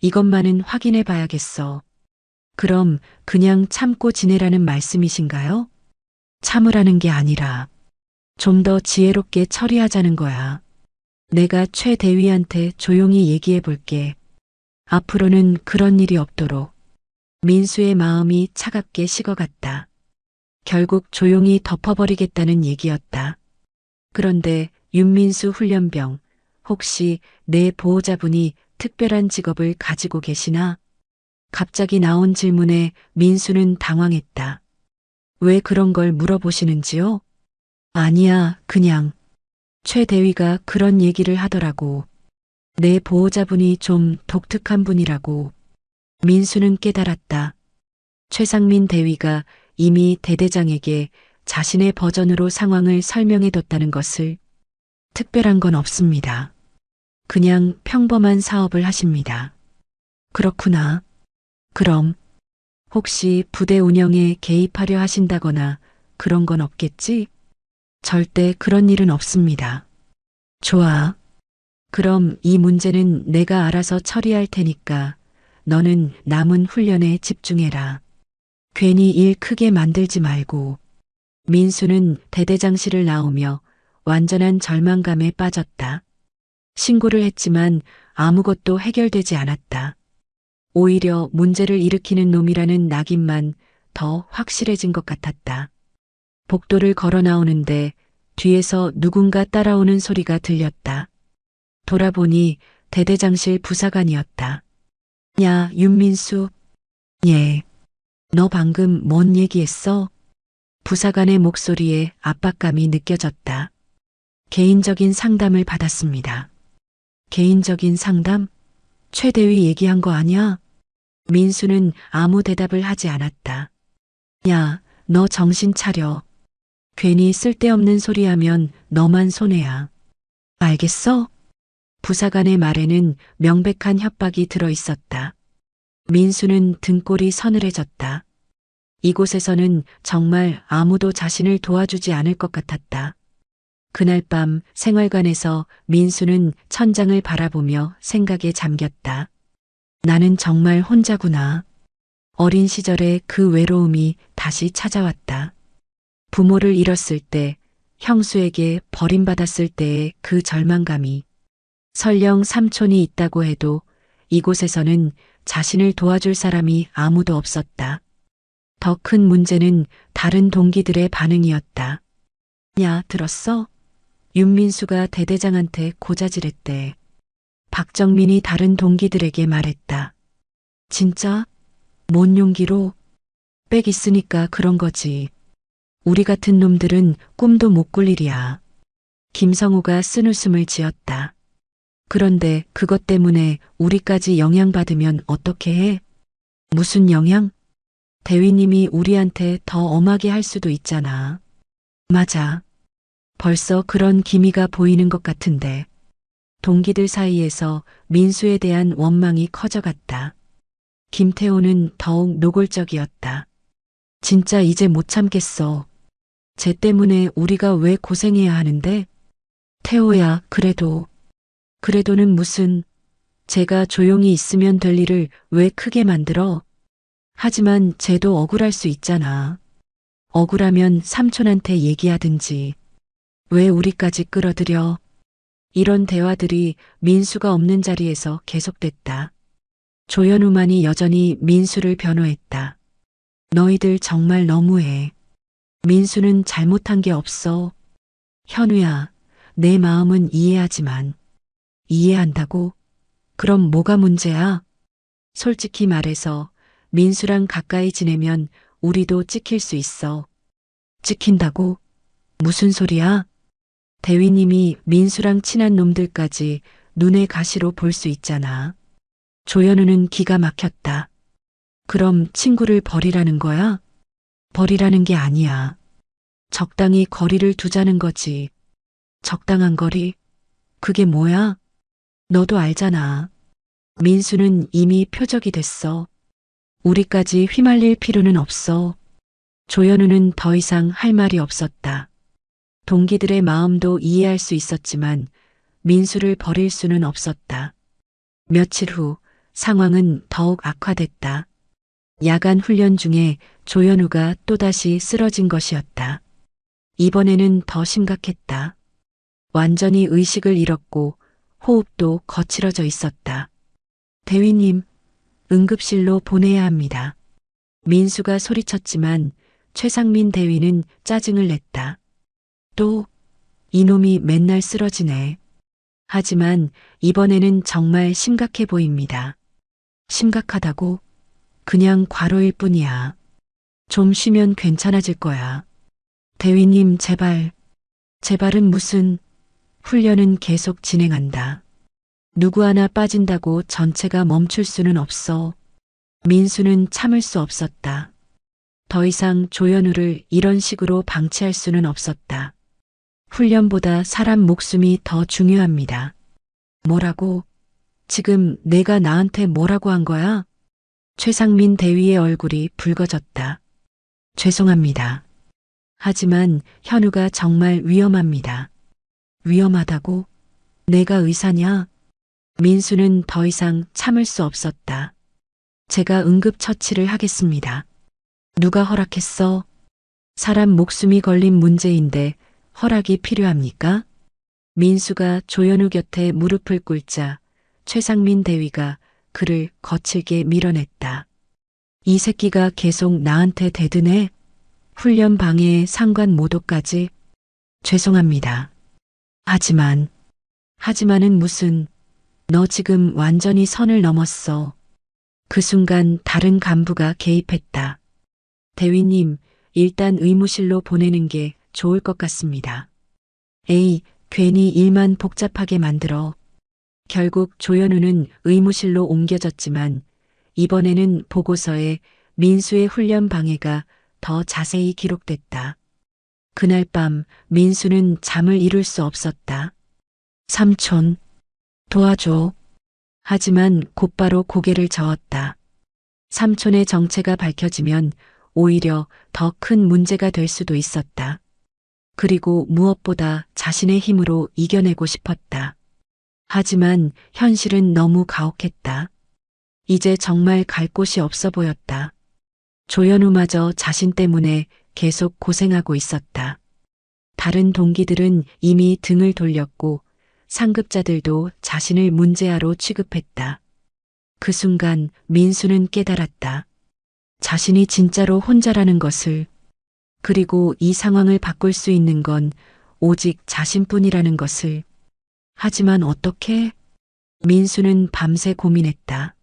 이것만은 확인해 봐야겠어. 그럼 그냥 참고 지내라는 말씀이신가요? 참으라는 게 아니라 좀 더 지혜롭게 처리하자는 거야. 내가 최 대위한테 조용히 얘기해 볼게. 앞으로는 그런 일이 없도록. 민수의 마음이 차갑게 식어갔다. 결국 조용히 덮어버리겠다는 얘기였다. 그런데 윤민수 훈련병, 혹시 내 보호자분이 특별한 직업을 가지고 계시나? 갑자기 나온 질문에 민수는 당황했다. 왜 그런 걸 물어보시는지요? 아니야, 그냥. 최 대위가 그런 얘기를 하더라고. 내 보호자분이 좀 독특한 분이라고. 민수는 깨달았다. 최상민 대위가 이미 대대장에게 자신의 버전으로 상황을 설명해뒀다는 것을. 특별한 건 없습니다. 그냥 평범한 사업을 하십니다. 그렇구나. 그럼 혹시 부대 운영에 개입하려 하신다거나 그런 건 없겠지? 절대 그런 일은 없습니다. 좋아. 그럼 이 문제는 내가 알아서 처리할 테니까 너는 남은 훈련에 집중해라. 괜히 일 크게 만들지 말고. 민수는 대대장실을 나오며 완전한 절망감에 빠졌다. 신고를 했지만 아무것도 해결되지 않았다. 오히려 문제를 일으키는 놈이라는 낙인만 더 확실해진 것 같았다. 복도를 걸어 나오는데 뒤에서 누군가 따라오는 소리가 들렸다. 돌아보니 대대장실 부사관이었다. 야, 윤민수. 예. 너 방금 뭔 얘기했어? 부사관의 목소리에 압박감이 느껴졌다. 개인적인 상담을 받았습니다. 개인적인 상담? 최 대위 얘기한 거 아니야? 민수는 아무 대답을 하지 않았다. 야, 너 정신 차려. 괜히 쓸데없는 소리 하면 너만 손해야. 알겠어? 부사관의 말에는 명백한 협박이 들어 있었다. 민수는 등골이 서늘해졌다. 이곳에서는 정말 아무도 자신을 도와주지 않을 것 같았다. 그날 밤 생활관에서 민수는 천장을 바라보며 생각에 잠겼다. 나는 정말 혼자구나. 어린 시절의 그 외로움이 다시 찾아왔다. 부모를 잃었을 때, 형수에게 버림받았을 때의 그 절망감이. 설령 삼촌이 있다고 해도 이곳에서는 자신을 도와줄 사람이 아무도 없었다. 더 큰 문제는 다른 동기들의 반응이었다. 야, 들었어? 윤민수가 대대장한테 고자질했대. 박정민이 다른 동기들에게 말했다. 진짜? 뭔 용기로? 빽 있으니까 그런 거지. 우리 같은 놈들은 꿈도 못 꿀 일이야. 김성우가 쓴웃음을 지었다. 그런데 그것 때문에 우리까지 영향받으면 어떻게 해? 무슨 영향? 대위님이 우리한테 더 엄하게 할 수도 있잖아. 맞아. 벌써 그런 기미가 보이는 것 같은데. 동기들 사이에서 민수에 대한 원망이 커져갔다. 김태호는 더욱 노골적이었다. 진짜 이제 못 참겠어. 쟤 때문에 우리가 왜 고생해야 하는데? 태호야, 그래도는 무슨, 쟤가 조용히 있으면 될 일을 왜 크게 만들어? 하지만 쟤도 억울할 수 있잖아. 억울하면 삼촌한테 얘기하든지. 왜 우리까지 끌어들여? 이런 대화들이 민수가 없는 자리에서 계속됐다. 조현우만이 여전히 민수를 변호했다. 너희들 정말 너무해. 민수는 잘못한 게 없어. 현우야, 내 마음은 이해하지만. 이해한다고? 그럼 뭐가 문제야? 솔직히 말해서 민수랑 가까이 지내면 우리도 찍힐 수 있어. 찍힌다고? 무슨 소리야? 대위님이 민수랑 친한 놈들까지 눈의 가시로 볼 수 있잖아. 조현우는 기가 막혔다. 그럼 친구를 버리라는 거야? 버리라는 게 아니야. 적당히 거리를 두자는 거지. 적당한 거리? 그게 뭐야? 너도 알잖아. 민수는 이미 표적이 됐어. 우리까지 휘말릴 필요는 없어. 조현우는 더 이상 할 말이 없었다. 동기들의 마음도 이해할 수 있었지만 민수를 버릴 수는 없었다. 며칠 후 상황은 더욱 악화됐다. 야간 훈련 중에 조현우가 또다시 쓰러진 것이었다. 이번에는 더 심각했다. 완전히 의식을 잃었고 호흡도 거칠어져 있었다. 대위님, 응급실로 보내야 합니다. 민수가 소리쳤지만 최상민 대위는 짜증을 냈다. 또 이놈이 맨날 쓰러지네. 하지만 이번에는 정말 심각해 보입니다. 심각하다고? 그냥 과로일 뿐이야. 좀 쉬면 괜찮아질 거야. 대위님, 제발은 무슨. 훈련은 계속 진행한다. 누구 하나 빠진다고 전체가 멈출 수는 없어. 민수는 참을 수 없었다. 더 이상 조연우를 이런 식으로 방치할 수는 없었다. 훈련보다 사람 목숨이 더 중요합니다. 뭐라고? 지금 내가 나한테 뭐라고 한 거야? 최상민 대위의 얼굴이 붉어졌다. 죄송합니다. 하지만 현우가 정말 위험합니다. 위험하다고? 내가 의사냐? 민수는 더 이상 참을 수 없었다. 제가 응급처치를 하겠습니다. 누가 허락했어? 사람 목숨이 걸린 문제인데 허락이 필요합니까? 민수가 조연우 곁에 무릎을 꿇자 최상민 대위가 그를 거칠게 밀어냈다. 이 새끼가 계속 나한테 대드네. 훈련 방해에 상관 모독까지. 죄송합니다. 하지만은 무슨, 너 지금 완전히 선을 넘었어. 그 순간 다른 간부가 개입했다. 대위님, 일단 의무실로 보내는 게 좋을 것 같습니다. 에이, 괜히 일만 복잡하게 만들어. 결국 조연우는 의무실로 옮겨졌지만 이번에는 보고서에 민수의 훈련 방해가 더 자세히 기록됐다. 그날 밤 민수는 잠을 이룰 수 없었다. 삼촌, 도와줘. 하지만 곧바로 고개를 저었다. 삼촌의 정체가 밝혀지면 오히려 더 큰 문제가 될 수도 있었다. 그리고 무엇보다 자신의 힘으로 이겨내고 싶었다. 하지만 현실은 너무 가혹했다. 이제 정말 갈 곳이 없어 보였다. 조연우마저 자신 때문에 계속 고생하고 있었다. 다른 동기들은 이미 등을 돌렸고 상급자들도 자신을 문제아로 취급했다. 그 순간 민수는 깨달았다. 자신이 진짜로 혼자라는 것을, 그리고 이 상황을 바꿀 수 있는 건 오직 자신뿐이라는 것을. 하지만 어떻게? 민수는 밤새 고민했다.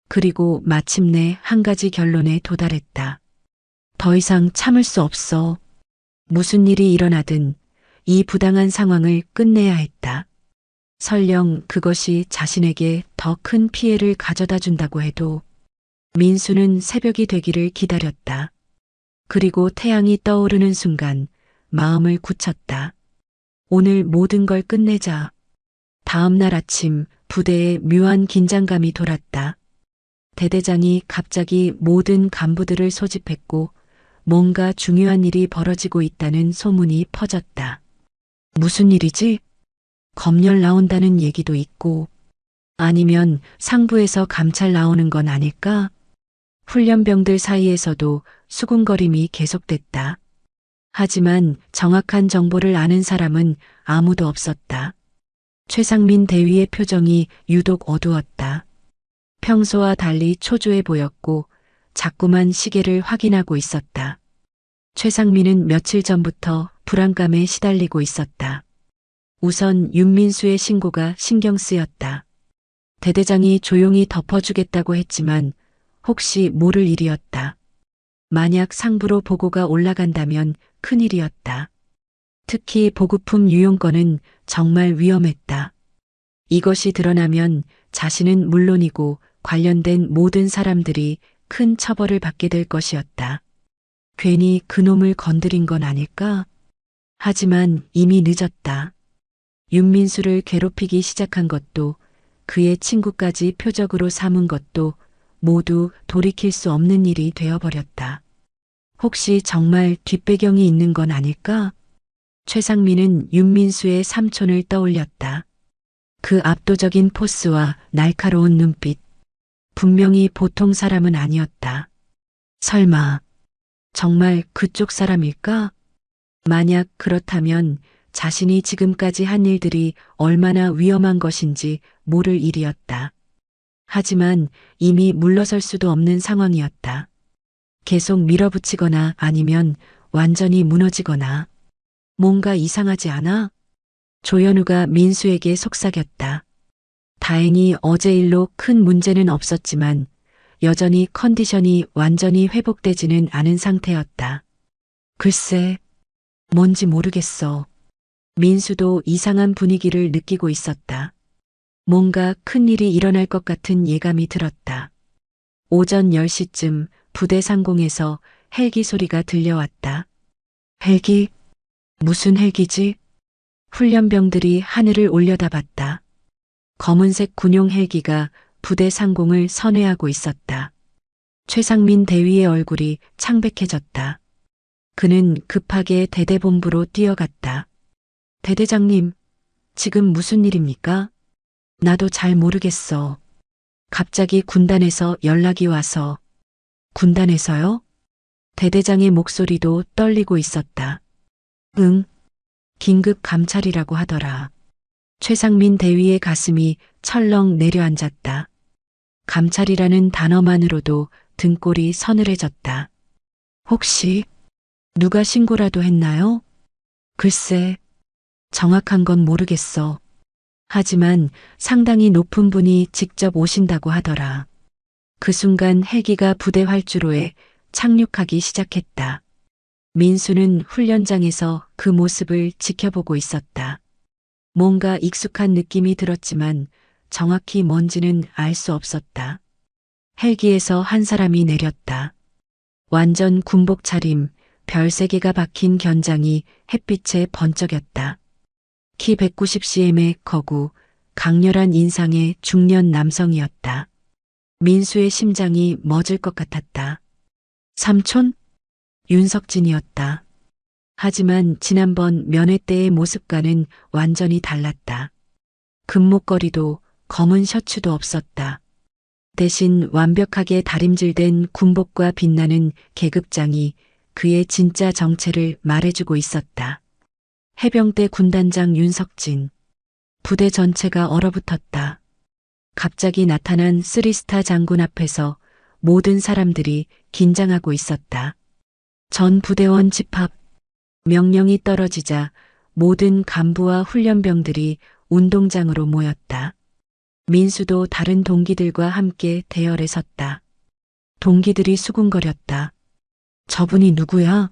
그리고 마침내 한 가지 결론에 도달했다. 더 이상 참을 수 없어. 무슨 일이 일어나든 이 부당한 상황을 끝내야 했다. 설령 그것이 자신에게 더 큰 피해를 가져다 준다고 해도. 민수는 새벽이 되기를 기다렸다. 그리고 태양이 떠오르는 순간 마음을 굳혔다. 오늘 모든 걸 끝내자. 다음 날 아침 부대에 묘한 긴장감이 돌았다. 대대장이 갑자기 모든 간부들을 소집했고 뭔가 중요한 일이 벌어지고 있다는 소문이 퍼졌다. 무슨 일이지? 검열 나온다는 얘기도 있고, 아니면 상부에서 감찰 나오는 건 아닐까? 훈련병들 사이에서도 수군거림이 계속됐다. 하지만 정확한 정보를 아는 사람은 아무도 없었다. 최상민 대위의 표정이 유독 어두웠다. 평소와 달리 초조해 보였고 자꾸만 시계를 확인하고 있었다. 최상민은 며칠 전부터 불안감에 시달리고 있었다. 우선 윤민수의 신고가 신경 쓰였다. 대대장이 조용히 덮어주겠다고 했지만 혹시 모를 일이었다. 만약 상부로 보고가 올라간다면 큰일이었다. 특히 보급품 유용건은 정말 위험했다. 이것이 드러나면 자신은 물론이고 관련된 모든 사람들이 큰 처벌을 받게 될 것이었다. 괜히 그놈을 건드린 건 아닐까? 하지만 이미 늦었다. 윤민수를 괴롭히기 시작한 것도 그의 친구까지 표적으로 삼은 것도 모두 돌이킬 수 없는 일이 되어버렸다. 혹시 정말 뒷배경이 있는 건 아닐까? 최상민은 윤민수의 삼촌을 떠올렸다. 그 압도적인 포스와 날카로운 눈빛. 분명히 보통 사람은 아니었다. 설마 정말 그쪽 사람일까? 만약 그렇다면 자신이 지금까지 한 일들이 얼마나 위험한 것인지 모를 일이었다. 하지만 이미 물러설 수도 없는 상황이었다. 계속 밀어붙이거나 아니면 완전히 무너지거나. 뭔가 이상하지 않아? 조연우가 민수에게 속삭였다. 다행히 어제 일로 큰 문제는 없었지만 여전히 컨디션이 완전히 회복되지는 않은 상태였다. 글쎄, 뭔지 모르겠어. 민수도 이상한 분위기를 느끼고 있었다. 뭔가 큰 일이 일어날 것 같은 예감이 들었다. 오전 10시쯤 부대 상공에서 헬기 소리가 들려왔다. 헬기? 무슨 헬기지? 훈련병들이 하늘을 올려다봤다. 검은색 군용 헬기가 부대 상공을 선회하고 있었다. 최상민 대위의 얼굴이 창백해졌다. 그는 급하게 대대본부로 뛰어갔다. 대대장님, 지금 무슨 일입니까? 나도 잘 모르겠어. 갑자기 군단에서 연락이 와서. 군단에서요? 대대장의 목소리도 떨리고 있었다. 응. 긴급 감찰이라고 하더라. 최상민 대위의 가슴이 철렁 내려앉았다. 감찰이라는 단어만으로도 등골이 서늘해졌다. 혹시 누가 신고라도 했나요? 글쎄, 정확한 건 모르겠어. 하지만 상당히 높은 분이 직접 오신다고 하더라. 그 순간 헬기가 부대 활주로에 착륙하기 시작했다. 민수는 훈련장에서 그 모습을 지켜보고 있었다. 뭔가 익숙한 느낌이 들었지만 정확히 뭔지는 알 수 없었다. 헬기에서 한 사람이 내렸다. 완전 군복 차림, 별 3개가 박힌 견장이 햇빛에 번쩍였다. 키 190cm의 거구, 강렬한 인상의 중년 남성이었다. 민수의 심장이 멎을 것 같았다. 삼촌? 윤석진이었다. 하지만 지난번 면회 때의 모습과는 완전히 달랐다. 금목걸이도 검은 셔츠도 없었다. 대신 완벽하게 다림질된 군복과 빛나는 계급장이 그의 진짜 정체를 말해주고 있었다. 해병대 군단장 윤석진. 부대 전체가 얼어붙었다. 갑자기 나타난 3스타 장군 앞에서 모든 사람들이 긴장하고 있었다. 전 부대원 집합. 명령이 떨어지자 모든 간부와 훈련병들이 운동장으로 모였다. 민수도 다른 동기들과 함께 대열에 섰다. 동기들이 수군거렸다. 저분이 누구야?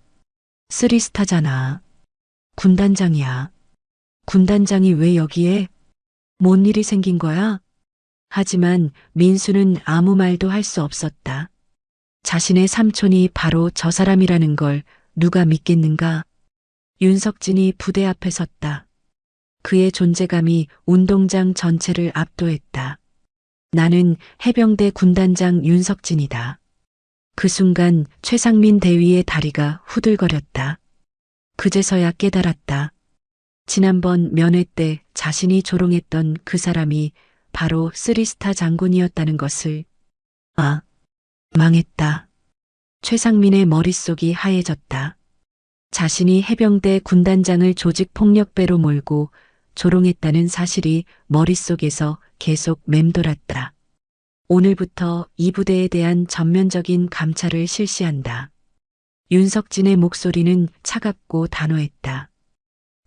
3스타잖아. 군단장이야. 군단장이 왜 여기에? 뭔 일이 생긴 거야? 하지만 민수는 아무 말도 할 수 없었다. 자신의 삼촌이 바로 저 사람이라는 걸 누가 믿겠는가? 윤석진이 부대 앞에 섰다. 그의 존재감이 운동장 전체를 압도했다. 나는 해병대 군단장 윤석진이다. 그 순간 최상민 대위의 다리가 후들거렸다. 그제서야 깨달았다. 지난번 면회 때 자신이 조롱했던 그 사람이 바로 3스타 장군이었다는 것을. 아, 망했다. 최상민의 머릿속이 하얘졌다. 자신이 해병대 군단장을 조직폭력배로 몰고 조롱했다는 사실이 머릿속에서 계속 맴돌았다. 오늘부터 이 부대에 대한 전면적인 감찰을 실시한다. 윤석진의 목소리는 차갑고 단호했다.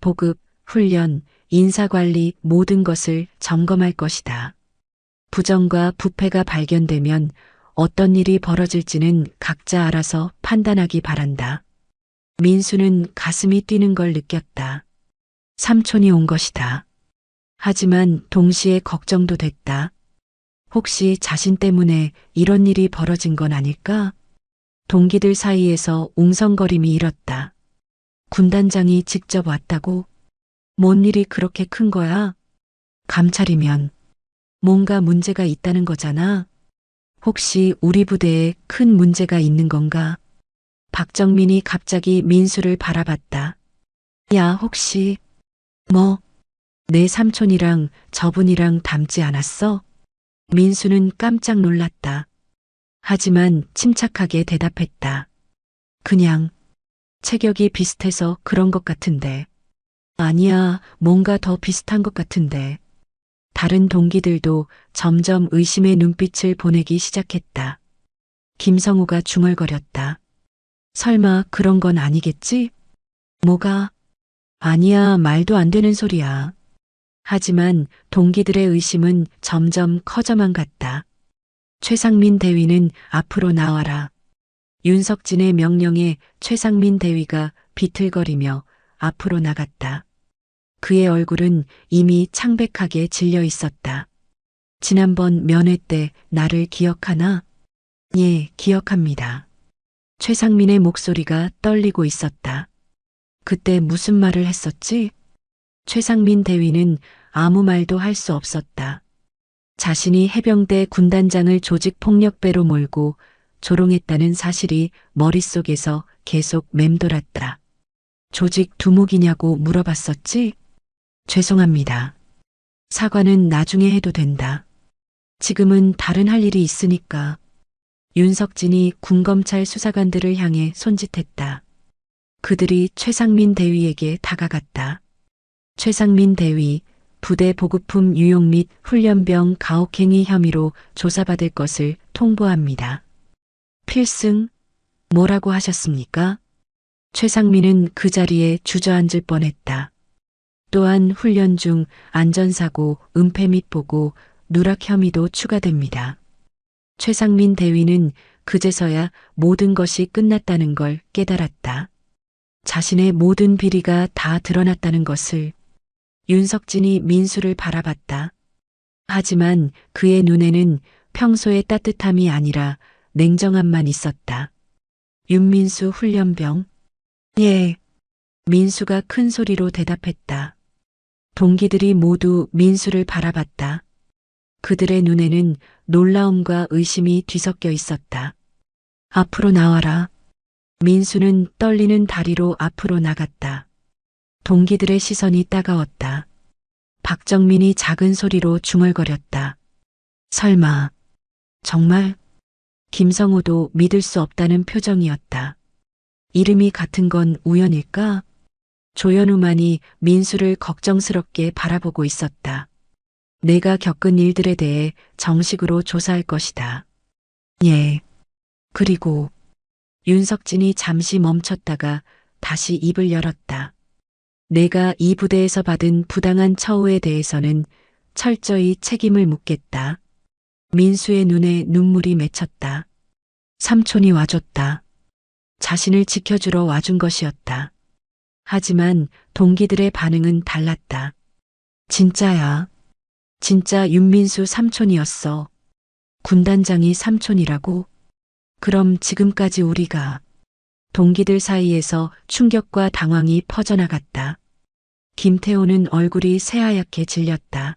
보급, 훈련, 인사관리 모든 것을 점검할 것이다. 부정과 부패가 발견되면 어떤 일이 벌어질지는 각자 알아서 판단하기 바란다. 민수는 가슴이 뛰는 걸 느꼈다. 삼촌이 온 것이다. 하지만 동시에 걱정도 됐다. 혹시 자신 때문에 이런 일이 벌어진 건 아닐까? 동기들 사이에서 웅성거림이 일었다. 군단장이 직접 왔다고? 뭔 일이 그렇게 큰 거야? 감찰이면 뭔가 문제가 있다는 거잖아. 혹시 우리 부대에 큰 문제가 있는 건가? 박정민이 갑자기 민수를 바라봤다. 야, 혹시 뭐 내 삼촌이랑 저분이랑 닮지 않았어? 민수는 깜짝 놀랐다. 하지만 침착하게 대답했다. 그냥 체격이 비슷해서 그런 것 같은데. 아니야, 뭔가 더 비슷한 것 같은데. 다른 동기들도 점점 의심의 눈빛을 보내기 시작했다. 김성우가 중얼거렸다. 설마 그런 건 아니겠지? 뭐가? 아니야, 말도 안 되는 소리야. 하지만 동기들의 의심은 점점 커져만 갔다. 최상민 대위는 앞으로 나와라. 윤석진의 명령에 최상민 대위가 비틀거리며 앞으로 나갔다. 그의 얼굴은 이미 창백하게 질려 있었다. 지난번 면회 때 나를 기억하나? 예, 기억합니다. 최상민의 목소리가 떨리고 있었다. 그때 무슨 말을 했었지? 최상민 대위는 아무 말도 할 수 없었다. 자신이 해병대 군단장을 조직폭력배로 몰고 조롱했다는 사실이 머릿속에서 계속 맴돌았다. 조직 두목이냐고 물어봤었지? 죄송합니다. 사과는 나중에 해도 된다. 지금은 다른 할 일이 있으니까. 윤석진이 군검찰 수사관들을 향해 손짓했다. 그들이 최상민 대위에게 다가갔다. 최상민 대위, 부대 보급품 유용 및 훈련병 가혹행위 혐의로 조사받을 것을 통보합니다. 필승, 뭐라고 하셨습니까? 최상민은 그 자리에 주저앉을 뻔했다. 또한 훈련 중 안전사고, 은폐 및 보고, 누락 혐의도 추가됩니다. 최상민 대위는 그제서야 모든 것이 끝났다는 걸 깨달았다. 자신의 모든 비리가 다 드러났다는 것을. 윤석진이 민수를 바라봤다. 하지만 그의 눈에는 평소의 따뜻함이 아니라 냉정함만 있었다. 윤민수 훈련병. 예. 민수가 큰 소리로 대답했다. 동기들이 모두 민수를 바라봤다. 그들의 눈에는 놀라움과 의심이 뒤섞여 있었다. 앞으로 나와라. 민수는 떨리는 다리로 앞으로 나갔다. 동기들의 시선이 따가웠다. 박정민이 작은 소리로 중얼거렸다. 설마, 정말? 김성호도 믿을 수 없다는 표정이었다. 이름이 같은 건 우연일까? 조현우만이 민수를 걱정스럽게 바라보고 있었다. 내가 겪은 일들에 대해 정식으로 조사할 것이다. 예. 그리고 윤석진이 잠시 멈췄다가 다시 입을 열었다. 내가 이 부대에서 받은 부당한 처우에 대해서는 철저히 책임을 묻겠다. 민수의 눈에 눈물이 맺혔다. 삼촌이 와줬다. 자신을 지켜주러 와준 것이었다. 하지만 동기들의 반응은 달랐다. 진짜야. 진짜 윤민수 삼촌이었어. 군단장이 삼촌이라고? 그럼 지금까지 우리가. 동기들 사이에서 충격과 당황이 퍼져나갔다. 김태호는 얼굴이 새하얗게 질렸다.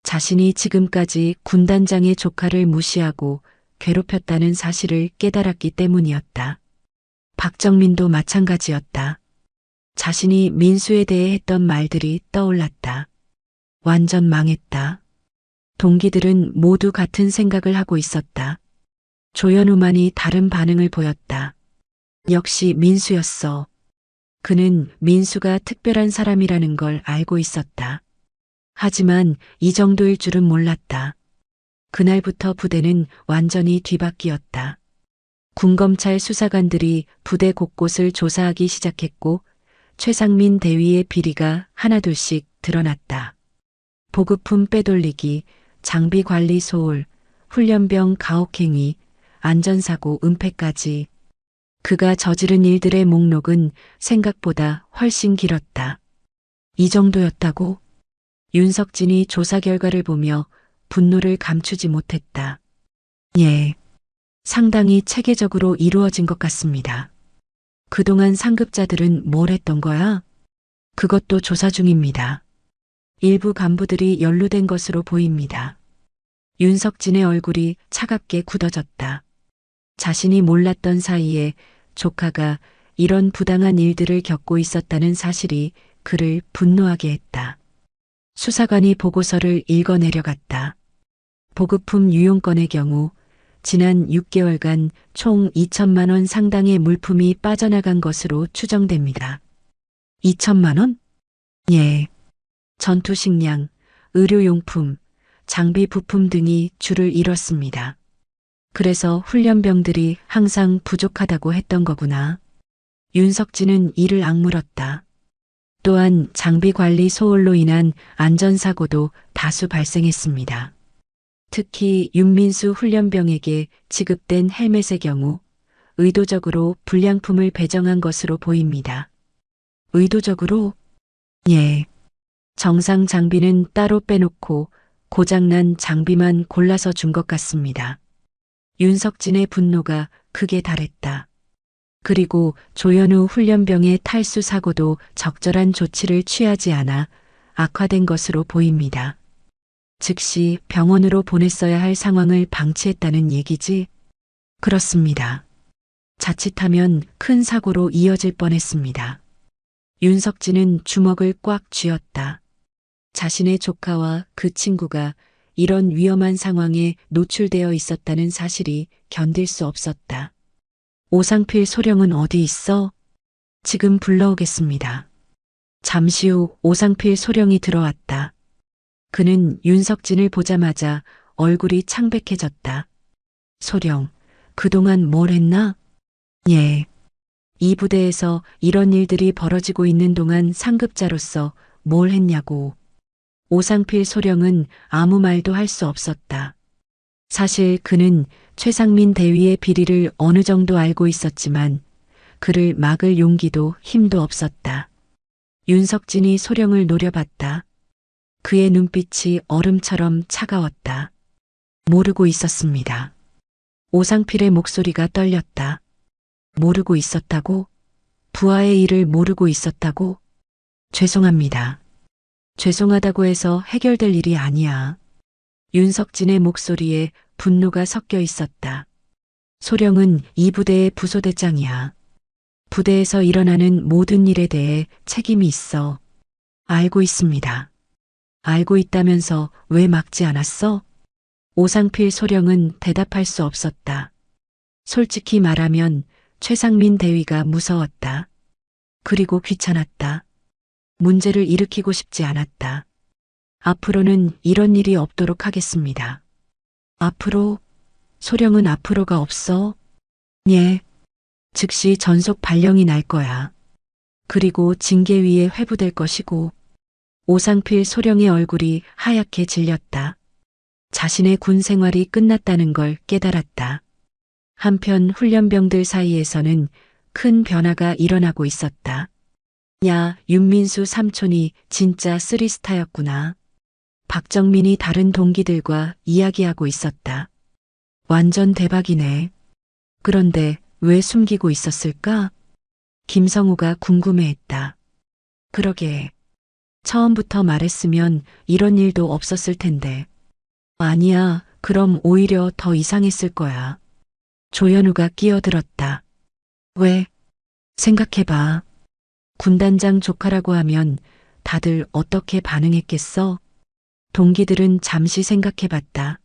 자신이 지금까지 군단장의 조카를 무시하고 괴롭혔다는 사실을 깨달았기 때문이었다. 박정민도 마찬가지였다. 자신이 민수에 대해 했던 말들이 떠올랐다. 완전 망했다. 동기들은 모두 같은 생각을 하고 있었다. 조현우만이 다른 반응을 보였다. 역시 민수였어. 그는 민수가 특별한 사람이라는 걸 알고 있었다. 하지만 이 정도일 줄은 몰랐다. 그날부터 부대는 완전히 뒤바뀌었다. 군검찰 수사관들이 부대 곳곳을 조사하기 시작했고 최상민 대위의 비리가 하나둘씩 드러났다. 보급품 빼돌리기, 장비 관리 소홀, 훈련병 가혹행위, 안전사고 은폐까지. 그가 저지른 일들의 목록은 생각보다 훨씬 길었다. 이 정도였다고? 윤석진이 조사 결과를 보며 분노를 감추지 못했다. 예. 상당히 체계적으로 이루어진 것 같습니다. 그동안 상급자들은 뭘 했던 거야? 그것도 조사 중입니다. 일부 간부들이 연루된 것으로 보입니다. 윤석진의 얼굴이 차갑게 굳어졌다. 자신이 몰랐던 사이에 조카가 이런 부당한 일들을 겪고 있었다는 사실이 그를 분노하게 했다. 수사관이 보고서를 읽어 내려갔다. 보급품 유용건의 경우 지난 6개월간 총 2천만 원 상당의 물품이 빠져나간 것으로 추정됩니다. 2천만 원? 예. 전투식량, 의료용품, 장비 부품 등이 줄을 이뤘습니다. 그래서 훈련병들이 항상 부족하다고 했던 거구나. 윤석진은 이를 악물었다. 또한 장비 관리 소홀로 인한 안전사고도 다수 발생했습니다. 특히 윤민수 훈련병에게 지급된 헬멧의 경우 의도적으로 불량품을 배정한 것으로 보입니다. 의도적으로? 예. 정상 장비는 따로 빼놓고 고장난 장비만 골라서 준 것 같습니다. 윤석진의 분노가 극에 달했다. 그리고 조현우 훈련병의 탈수 사고도 적절한 조치를 취하지 않아 악화된 것으로 보입니다. 즉시 병원으로 보냈어야 할 상황을 방치했다는 얘기지? 그렇습니다. 자칫하면 큰 사고로 이어질 뻔했습니다. 윤석진은 주먹을 꽉 쥐었다. 자신의 조카와 그 친구가 이런 위험한 상황에 노출되어 있었다는 사실이 견딜 수 없었다. 오상필 소령은 어디 있어? 지금 불러오겠습니다. 잠시 후 오상필 소령이 들어왔다. 그는 윤석진을 보자마자 얼굴이 창백해졌다. 소령, 그동안 뭘 했나? 예. 이 부대에서 이런 일들이 벌어지고 있는 동안 상급자로서 뭘 했냐고. 오상필 소령은 아무 말도 할 수 없었다. 사실 그는 최상민 대위의 비리를 어느 정도 알고 있었지만 그를 막을 용기도 힘도 없었다. 윤석진이 소령을 노려봤다. 그의 눈빛이 얼음처럼 차가웠다. 모르고 있었습니다. 오상필의 목소리가 떨렸다. 모르고 있었다고? 부하의 일을 모르고 있었다고? 죄송합니다. 죄송하다고 해서 해결될 일이 아니야. 윤석진의 목소리에 분노가 섞여 있었다. 소령은 이 부대의 부소대장이야. 부대에서 일어나는 모든 일에 대해 책임이 있어. 알고 있습니다. 알고 있다면서 왜 막지 않았어? 오상필 소령은 대답할 수 없었다. 솔직히 말하면 최상민 대위가 무서웠다. 그리고 귀찮았다. 문제를 일으키고 싶지 않았다. 앞으로는 이런 일이 없도록 하겠습니다. 앞으로? 소령은 앞으로가 없어? 예. 즉시 전속 발령이 날 거야. 그리고 징계위에 회부될 것이고. 오상필 소령의 얼굴이 하얗게 질렸다. 자신의 군 생활이 끝났다는 걸 깨달았다. 한편 훈련병들 사이에서는 큰 변화가 일어나고 있었다. 야, 윤민수 삼촌이 진짜 쓰리스타였구나. 박정민이 다른 동기들과 이야기하고 있었다. 완전 대박이네. 그런데 왜 숨기고 있었을까? 김성우가 궁금해했다. 그러게. 처음부터 말했으면 이런 일도 없었을 텐데. 아니야, 그럼 오히려 더 이상했을 거야. 조현우가 끼어들었다. 왜? 생각해봐. 군단장 조카라고 하면 다들 어떻게 반응했겠어? 동기들은 잠시 생각해봤다.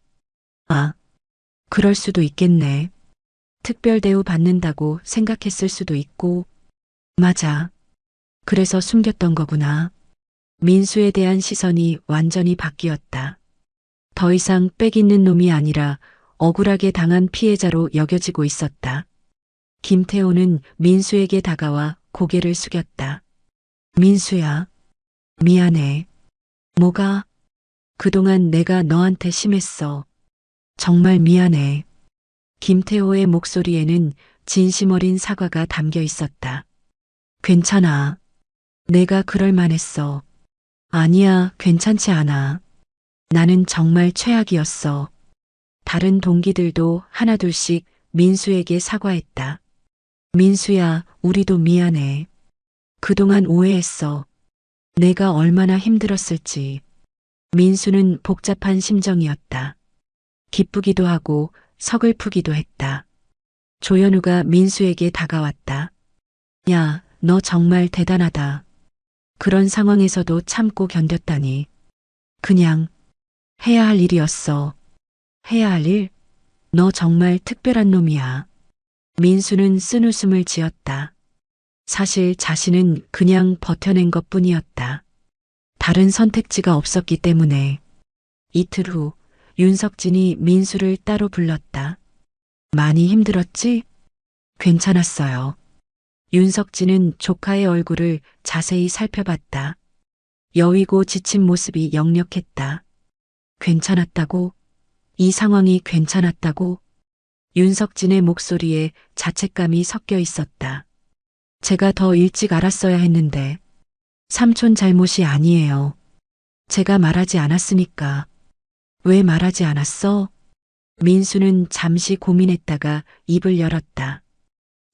아, 그럴 수도 있겠네. 특별 대우 받는다고 생각했을 수도 있고. 맞아. 그래서 숨겼던 거구나. 민수에 대한 시선이 완전히 바뀌었다. 더 이상 빽 있는 놈이 아니라 억울하게 당한 피해자로 여겨지고 있었다. 김태호는 민수에게 다가와 고개를 숙였다. 민수야, 미안해. 뭐가? 그동안 내가 너한테 심했어. 정말 미안해. 김태호의 목소리에는 진심 어린 사과가 담겨 있었다. 괜찮아. 내가 그럴 만했어. 아니야, 괜찮지 않아. 나는 정말 최악이었어. 다른 동기들도 하나둘씩 민수에게 사과했다. 민수야, 우리도 미안해. 그동안 오해했어. 내가 얼마나 힘들었을지. 민수는 복잡한 심정이었다. 기쁘기도 하고 서글프기도 했다. 조현우가 민수에게 다가왔다. 야, 너 정말 대단하다. 그런 상황에서도 참고 견뎠다니. 그냥 해야 할 일이었어. 해야 할 일? 너 정말 특별한 놈이야. 민수는 쓴웃음을 지었다. 사실 자신은 그냥 버텨낸 것뿐이었다. 다른 선택지가 없었기 때문에. 이틀 후 윤석진이 민수를 따로 불렀다. 많이 힘들었지? 괜찮았어요. 윤석진은 조카의 얼굴을 자세히 살펴봤다. 여위고 지친 모습이 역력했다. 괜찮았다고? 이 상황이 괜찮았다고? 윤석진의 목소리에 자책감이 섞여 있었다. 제가 더 일찍 알았어야 했는데. 삼촌 잘못이 아니에요. 제가 말하지 않았으니까. 왜 말하지 않았어? 민수는 잠시 고민했다가 입을 열었다.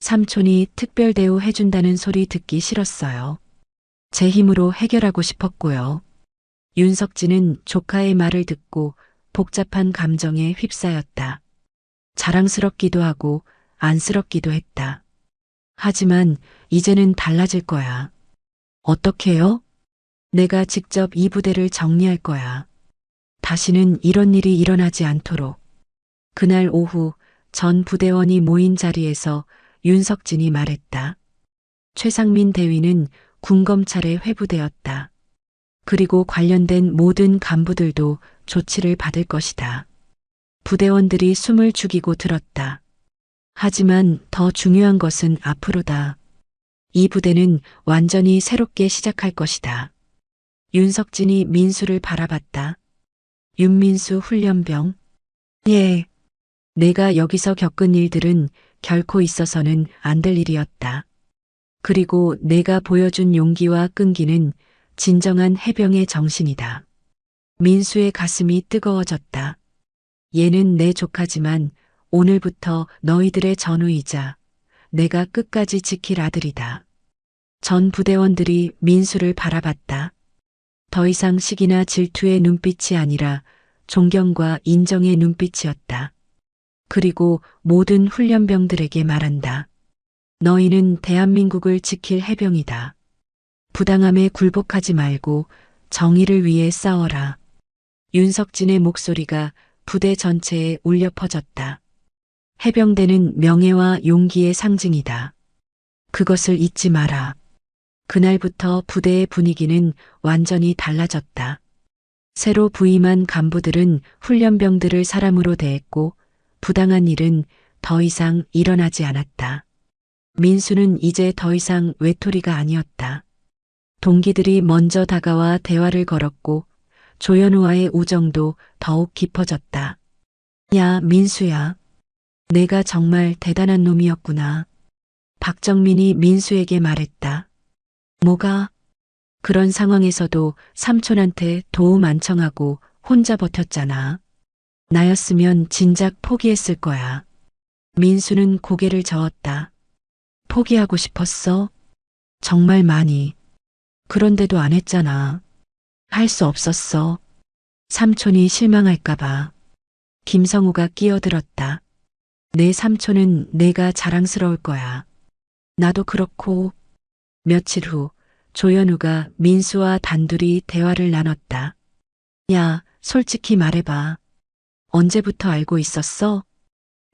삼촌이 특별 대우 해준다는 소리 듣기 싫었어요. 제 힘으로 해결하고 싶었고요. 윤석진은 조카의 말을 듣고 복잡한 감정에 휩싸였다. 자랑스럽기도 하고 안쓰럽기도 했다. 하지만 이제는 달라질 거야. 어떻게요? 내가 직접 이 부대를 정리할 거야. 다시는 이런 일이 일어나지 않도록. 그날 오후 전 부대원이 모인 자리에서 윤석진이 말했다. 최상민 대위는 군검찰에 회부되었다. 그리고 관련된 모든 간부들도 조치를 받을 것이다. 부대원들이 숨을 죽이고 들었다. 하지만 더 중요한 것은 앞으로다. 이 부대는 완전히 새롭게 시작할 것이다. 윤석진이 민수를 바라봤다. 윤민수 훈련병. 예. 내가 여기서 겪은 일들은 결코 있어서는 안 될 일이었다. 그리고 내가 보여준 용기와 끈기는 진정한 해병의 정신이다. 민수의 가슴이 뜨거워졌다. 얘는 내 조카지만 오늘부터 너희들의 전우이자 내가 끝까지 지킬 아들이다. 전 부대원들이 민수를 바라봤다. 더 이상 시기나 질투의 눈빛이 아니라 존경과 인정의 눈빛이었다. 그리고 모든 훈련병들에게 말한다. 너희는 대한민국을 지킬 해병이다. 부당함에 굴복하지 말고 정의를 위해 싸워라. 윤석진의 목소리가 부대 전체에 울려 퍼졌다. 해병대는 명예와 용기의 상징이다. 그것을 잊지 마라. 그날부터 부대의 분위기는 완전히 달라졌다. 새로 부임한 간부들은 훈련병들을 사람으로 대했고 부당한 일은 더 이상 일어나지 않았다. 민수는 이제 더 이상 외톨이가 아니었다. 동기들이 먼저 다가와 대화를 걸었고 조현우와의 우정도 더욱 깊어졌다. 야, 민수야. 내가 정말 대단한 놈이었구나. 박정민이 민수에게 말했다. 뭐가? 그런 상황에서도 삼촌한테 도움 안 청하고 혼자 버텼잖아. 나였으면 진작 포기했을 거야. 민수는 고개를 저었다. 포기하고 싶었어? 정말 많이. 그런데도 안 했잖아. 할 수 없었어. 삼촌이 실망할까봐. 김성우가 끼어들었다. 내 삼촌은 내가 자랑스러울 거야. 나도 그렇고. 며칠 후 조현우가 민수와 단둘이 대화를 나눴다. 야, 솔직히 말해봐. 언제부터 알고 있었어?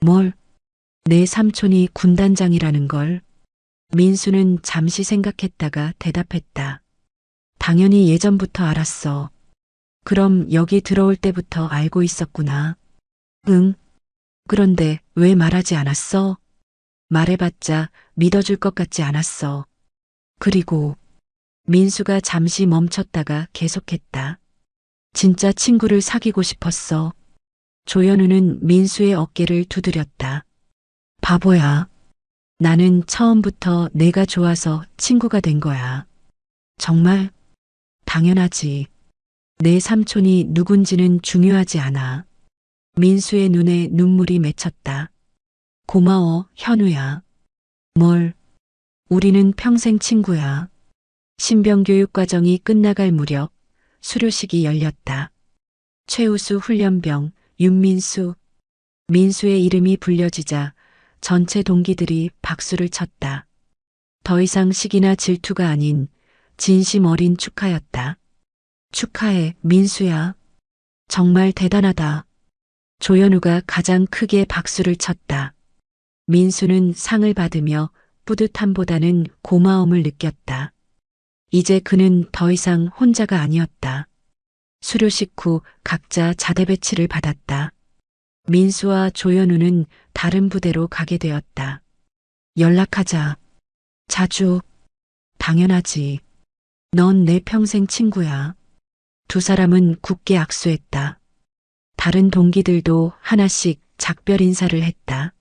뭘? 내 삼촌이 군단장이라는 걸. 민수는 잠시 생각했다가 대답했다. 당연히 예전부터 알았어. 그럼 여기 들어올 때부터 알고 있었구나. 응. 그런데 왜 말하지 않았어? 말해봤자 믿어줄 것 같지 않았어. 그리고 민수가 잠시 멈췄다가 계속했다. 진짜 친구를 사귀고 싶었어. 조현우는 민수의 어깨를 두드렸다. 바보야. 나는 처음부터 내가 좋아서 친구가 된 거야. 정말? 당연하지. 내 삼촌이 누군지는 중요하지 않아. 민수의 눈에 눈물이 맺혔다. 고마워, 현우야. 뭘? 우리는 평생 친구야. 신병교육 과정이 끝나갈 무렵 수료식이 열렸다. 최우수 훈련병 윤민수. 민수의 이름이 불려지자 전체 동기들이 박수를 쳤다. 더 이상 시기나 질투가 아닌 진심 어린 축하였다. 축하해, 민수야. 정말 대단하다. 조현우가 가장 크게 박수를 쳤다. 민수는 상을 받으며 뿌듯함보다는 고마움을 느꼈다. 이제 그는 더 이상 혼자가 아니었다. 수료식 후 각자 자대 배치를 받았다. 민수와 조현우는 다른 부대로 가게 되었다. 연락하자. 자주. 당연하지. 넌 내 평생 친구야. 두 사람은 굳게 악수했다. 다른 동기들도 하나씩 작별 인사를 했다.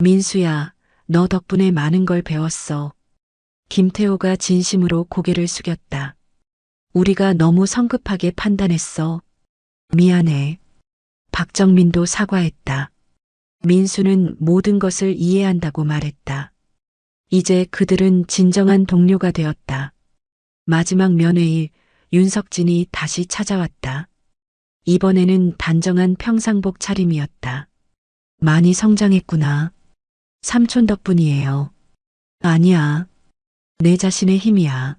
민수야, 너 덕분에 많은 걸 배웠어. 김태호가 진심으로 고개를 숙였다. 우리가 너무 성급하게 판단했어. 미안해. 박정민도 사과했다. 민수는 모든 것을 이해한다고 말했다. 이제 그들은 진정한 동료가 되었다. 마지막 면회일, 윤석진이 다시 찾아왔다. 이번에는 단정한 평상복 차림이었다. 많이 성장했구나. 삼촌 덕분이에요. 아니야. 내 자신의 힘이야.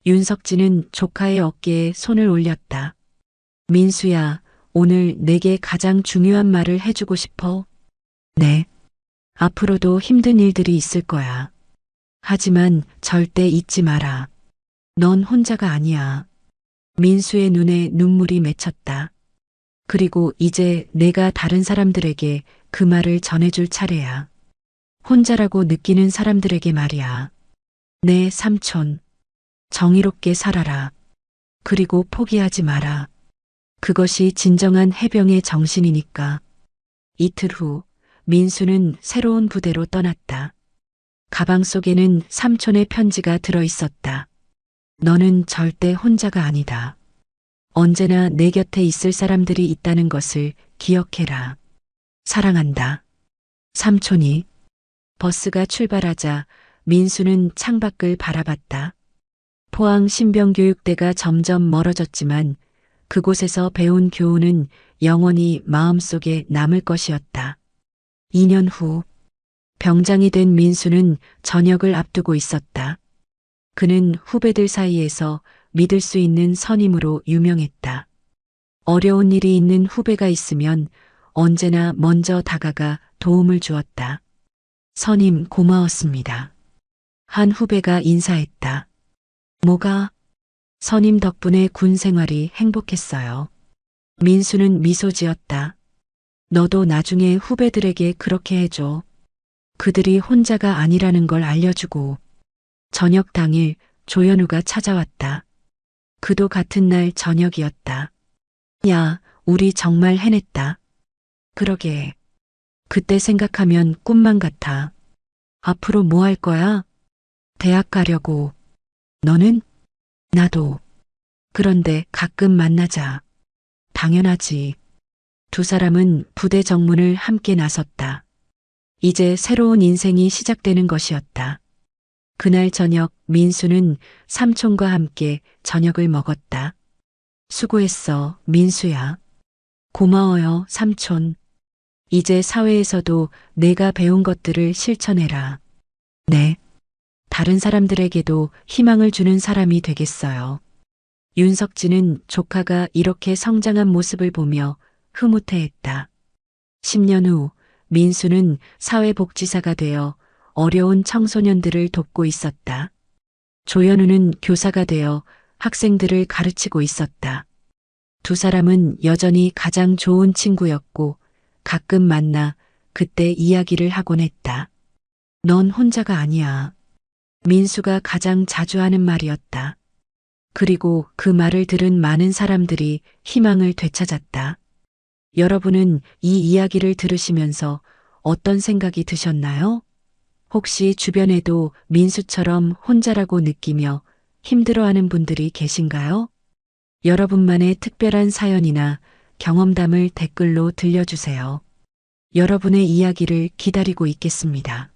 윤석진은 조카의 어깨에 손을 올렸다. 민수야, 오늘 내게 가장 중요한 말을 해주고 싶어. 네. 앞으로도 힘든 일들이 있을 거야. 하지만 절대 잊지 마라. 넌 혼자가 아니야. 민수의 눈에 눈물이 맺혔다. 그리고 이제 내가 다른 사람들에게 그 말을 전해줄 차례야. 혼자라고 느끼는 사람들에게 말이야. 내 삼촌. 정의롭게 살아라. 그리고 포기하지 마라. 그것이 진정한 해병의 정신이니까. 이틀 후 민수는 새로운 부대로 떠났다. 가방 속에는 삼촌의 편지가 들어 있었다. 너는 절대 혼자가 아니다. 언제나 내 곁에 있을 사람들이 있다는 것을 기억해라. 사랑한다. 삼촌이. 버스가 출발하자 민수는 창밖을 바라봤다. 포항 신병교육대가 점점 멀어졌지만 그곳에서 배운 교훈은 영원히 마음속에 남을 것이었다. 2년 후 병장이 된 민수는 전역을 앞두고 있었다. 그는 후배들 사이에서 믿을 수 있는 선임으로 유명했다. 어려운 일이 있는 후배가 있으면 언제나 먼저 다가가 도움을 주었다. 선임 고마웠습니다. 한 후배가 인사했다. 뭐가? 선임 덕분에 군 생활이 행복했어요. 민수는 미소 지었다. 너도 나중에 후배들에게 그렇게 해줘. 그들이 혼자가 아니라는 걸 알려주고. 저녁 당일 조현우가 찾아왔다. 그도 같은 날 저녁이었다. 야, 우리 정말 해냈다. 그러게. 그때 생각하면 꿈만 같아. 앞으로 뭐 할 거야? 대학 가려고. 너는? 나도. 그런데 가끔 만나자. 당연하지. 두 사람은 부대 정문을 함께 나섰다. 이제 새로운 인생이 시작되는 것이었다. 그날 저녁 민수는 삼촌과 함께 저녁을 먹었다. 수고했어, 민수야. 고마워요, 삼촌. 이제 사회에서도 내가 배운 것들을 실천해라. 네. 다른 사람들에게도 희망을 주는 사람이 되겠어요. 윤석진은 조카가 이렇게 성장한 모습을 보며 흐뭇해했다. 10년 후 민수는 사회복지사가 되어 어려운 청소년들을 돕고 있었다. 조현우는 교사가 되어 학생들을 가르치고 있었다. 두 사람은 여전히 가장 좋은 친구였고 가끔 만나 그때 이야기를 하곤 했다. 넌 혼자가 아니야. 민수가 가장 자주 하는 말이었다. 그리고 그 말을 들은 많은 사람들이 희망을 되찾았다. 여러분은 이 이야기를 들으시면서 어떤 생각이 드셨나요? 혹시 주변에도 민수처럼 혼자라고 느끼며 힘들어하는 분들이 계신가요? 여러분만의 특별한 사연이나 경험담을 댓글로 들려주세요. 여러분의 이야기를 기다리고 있겠습니다.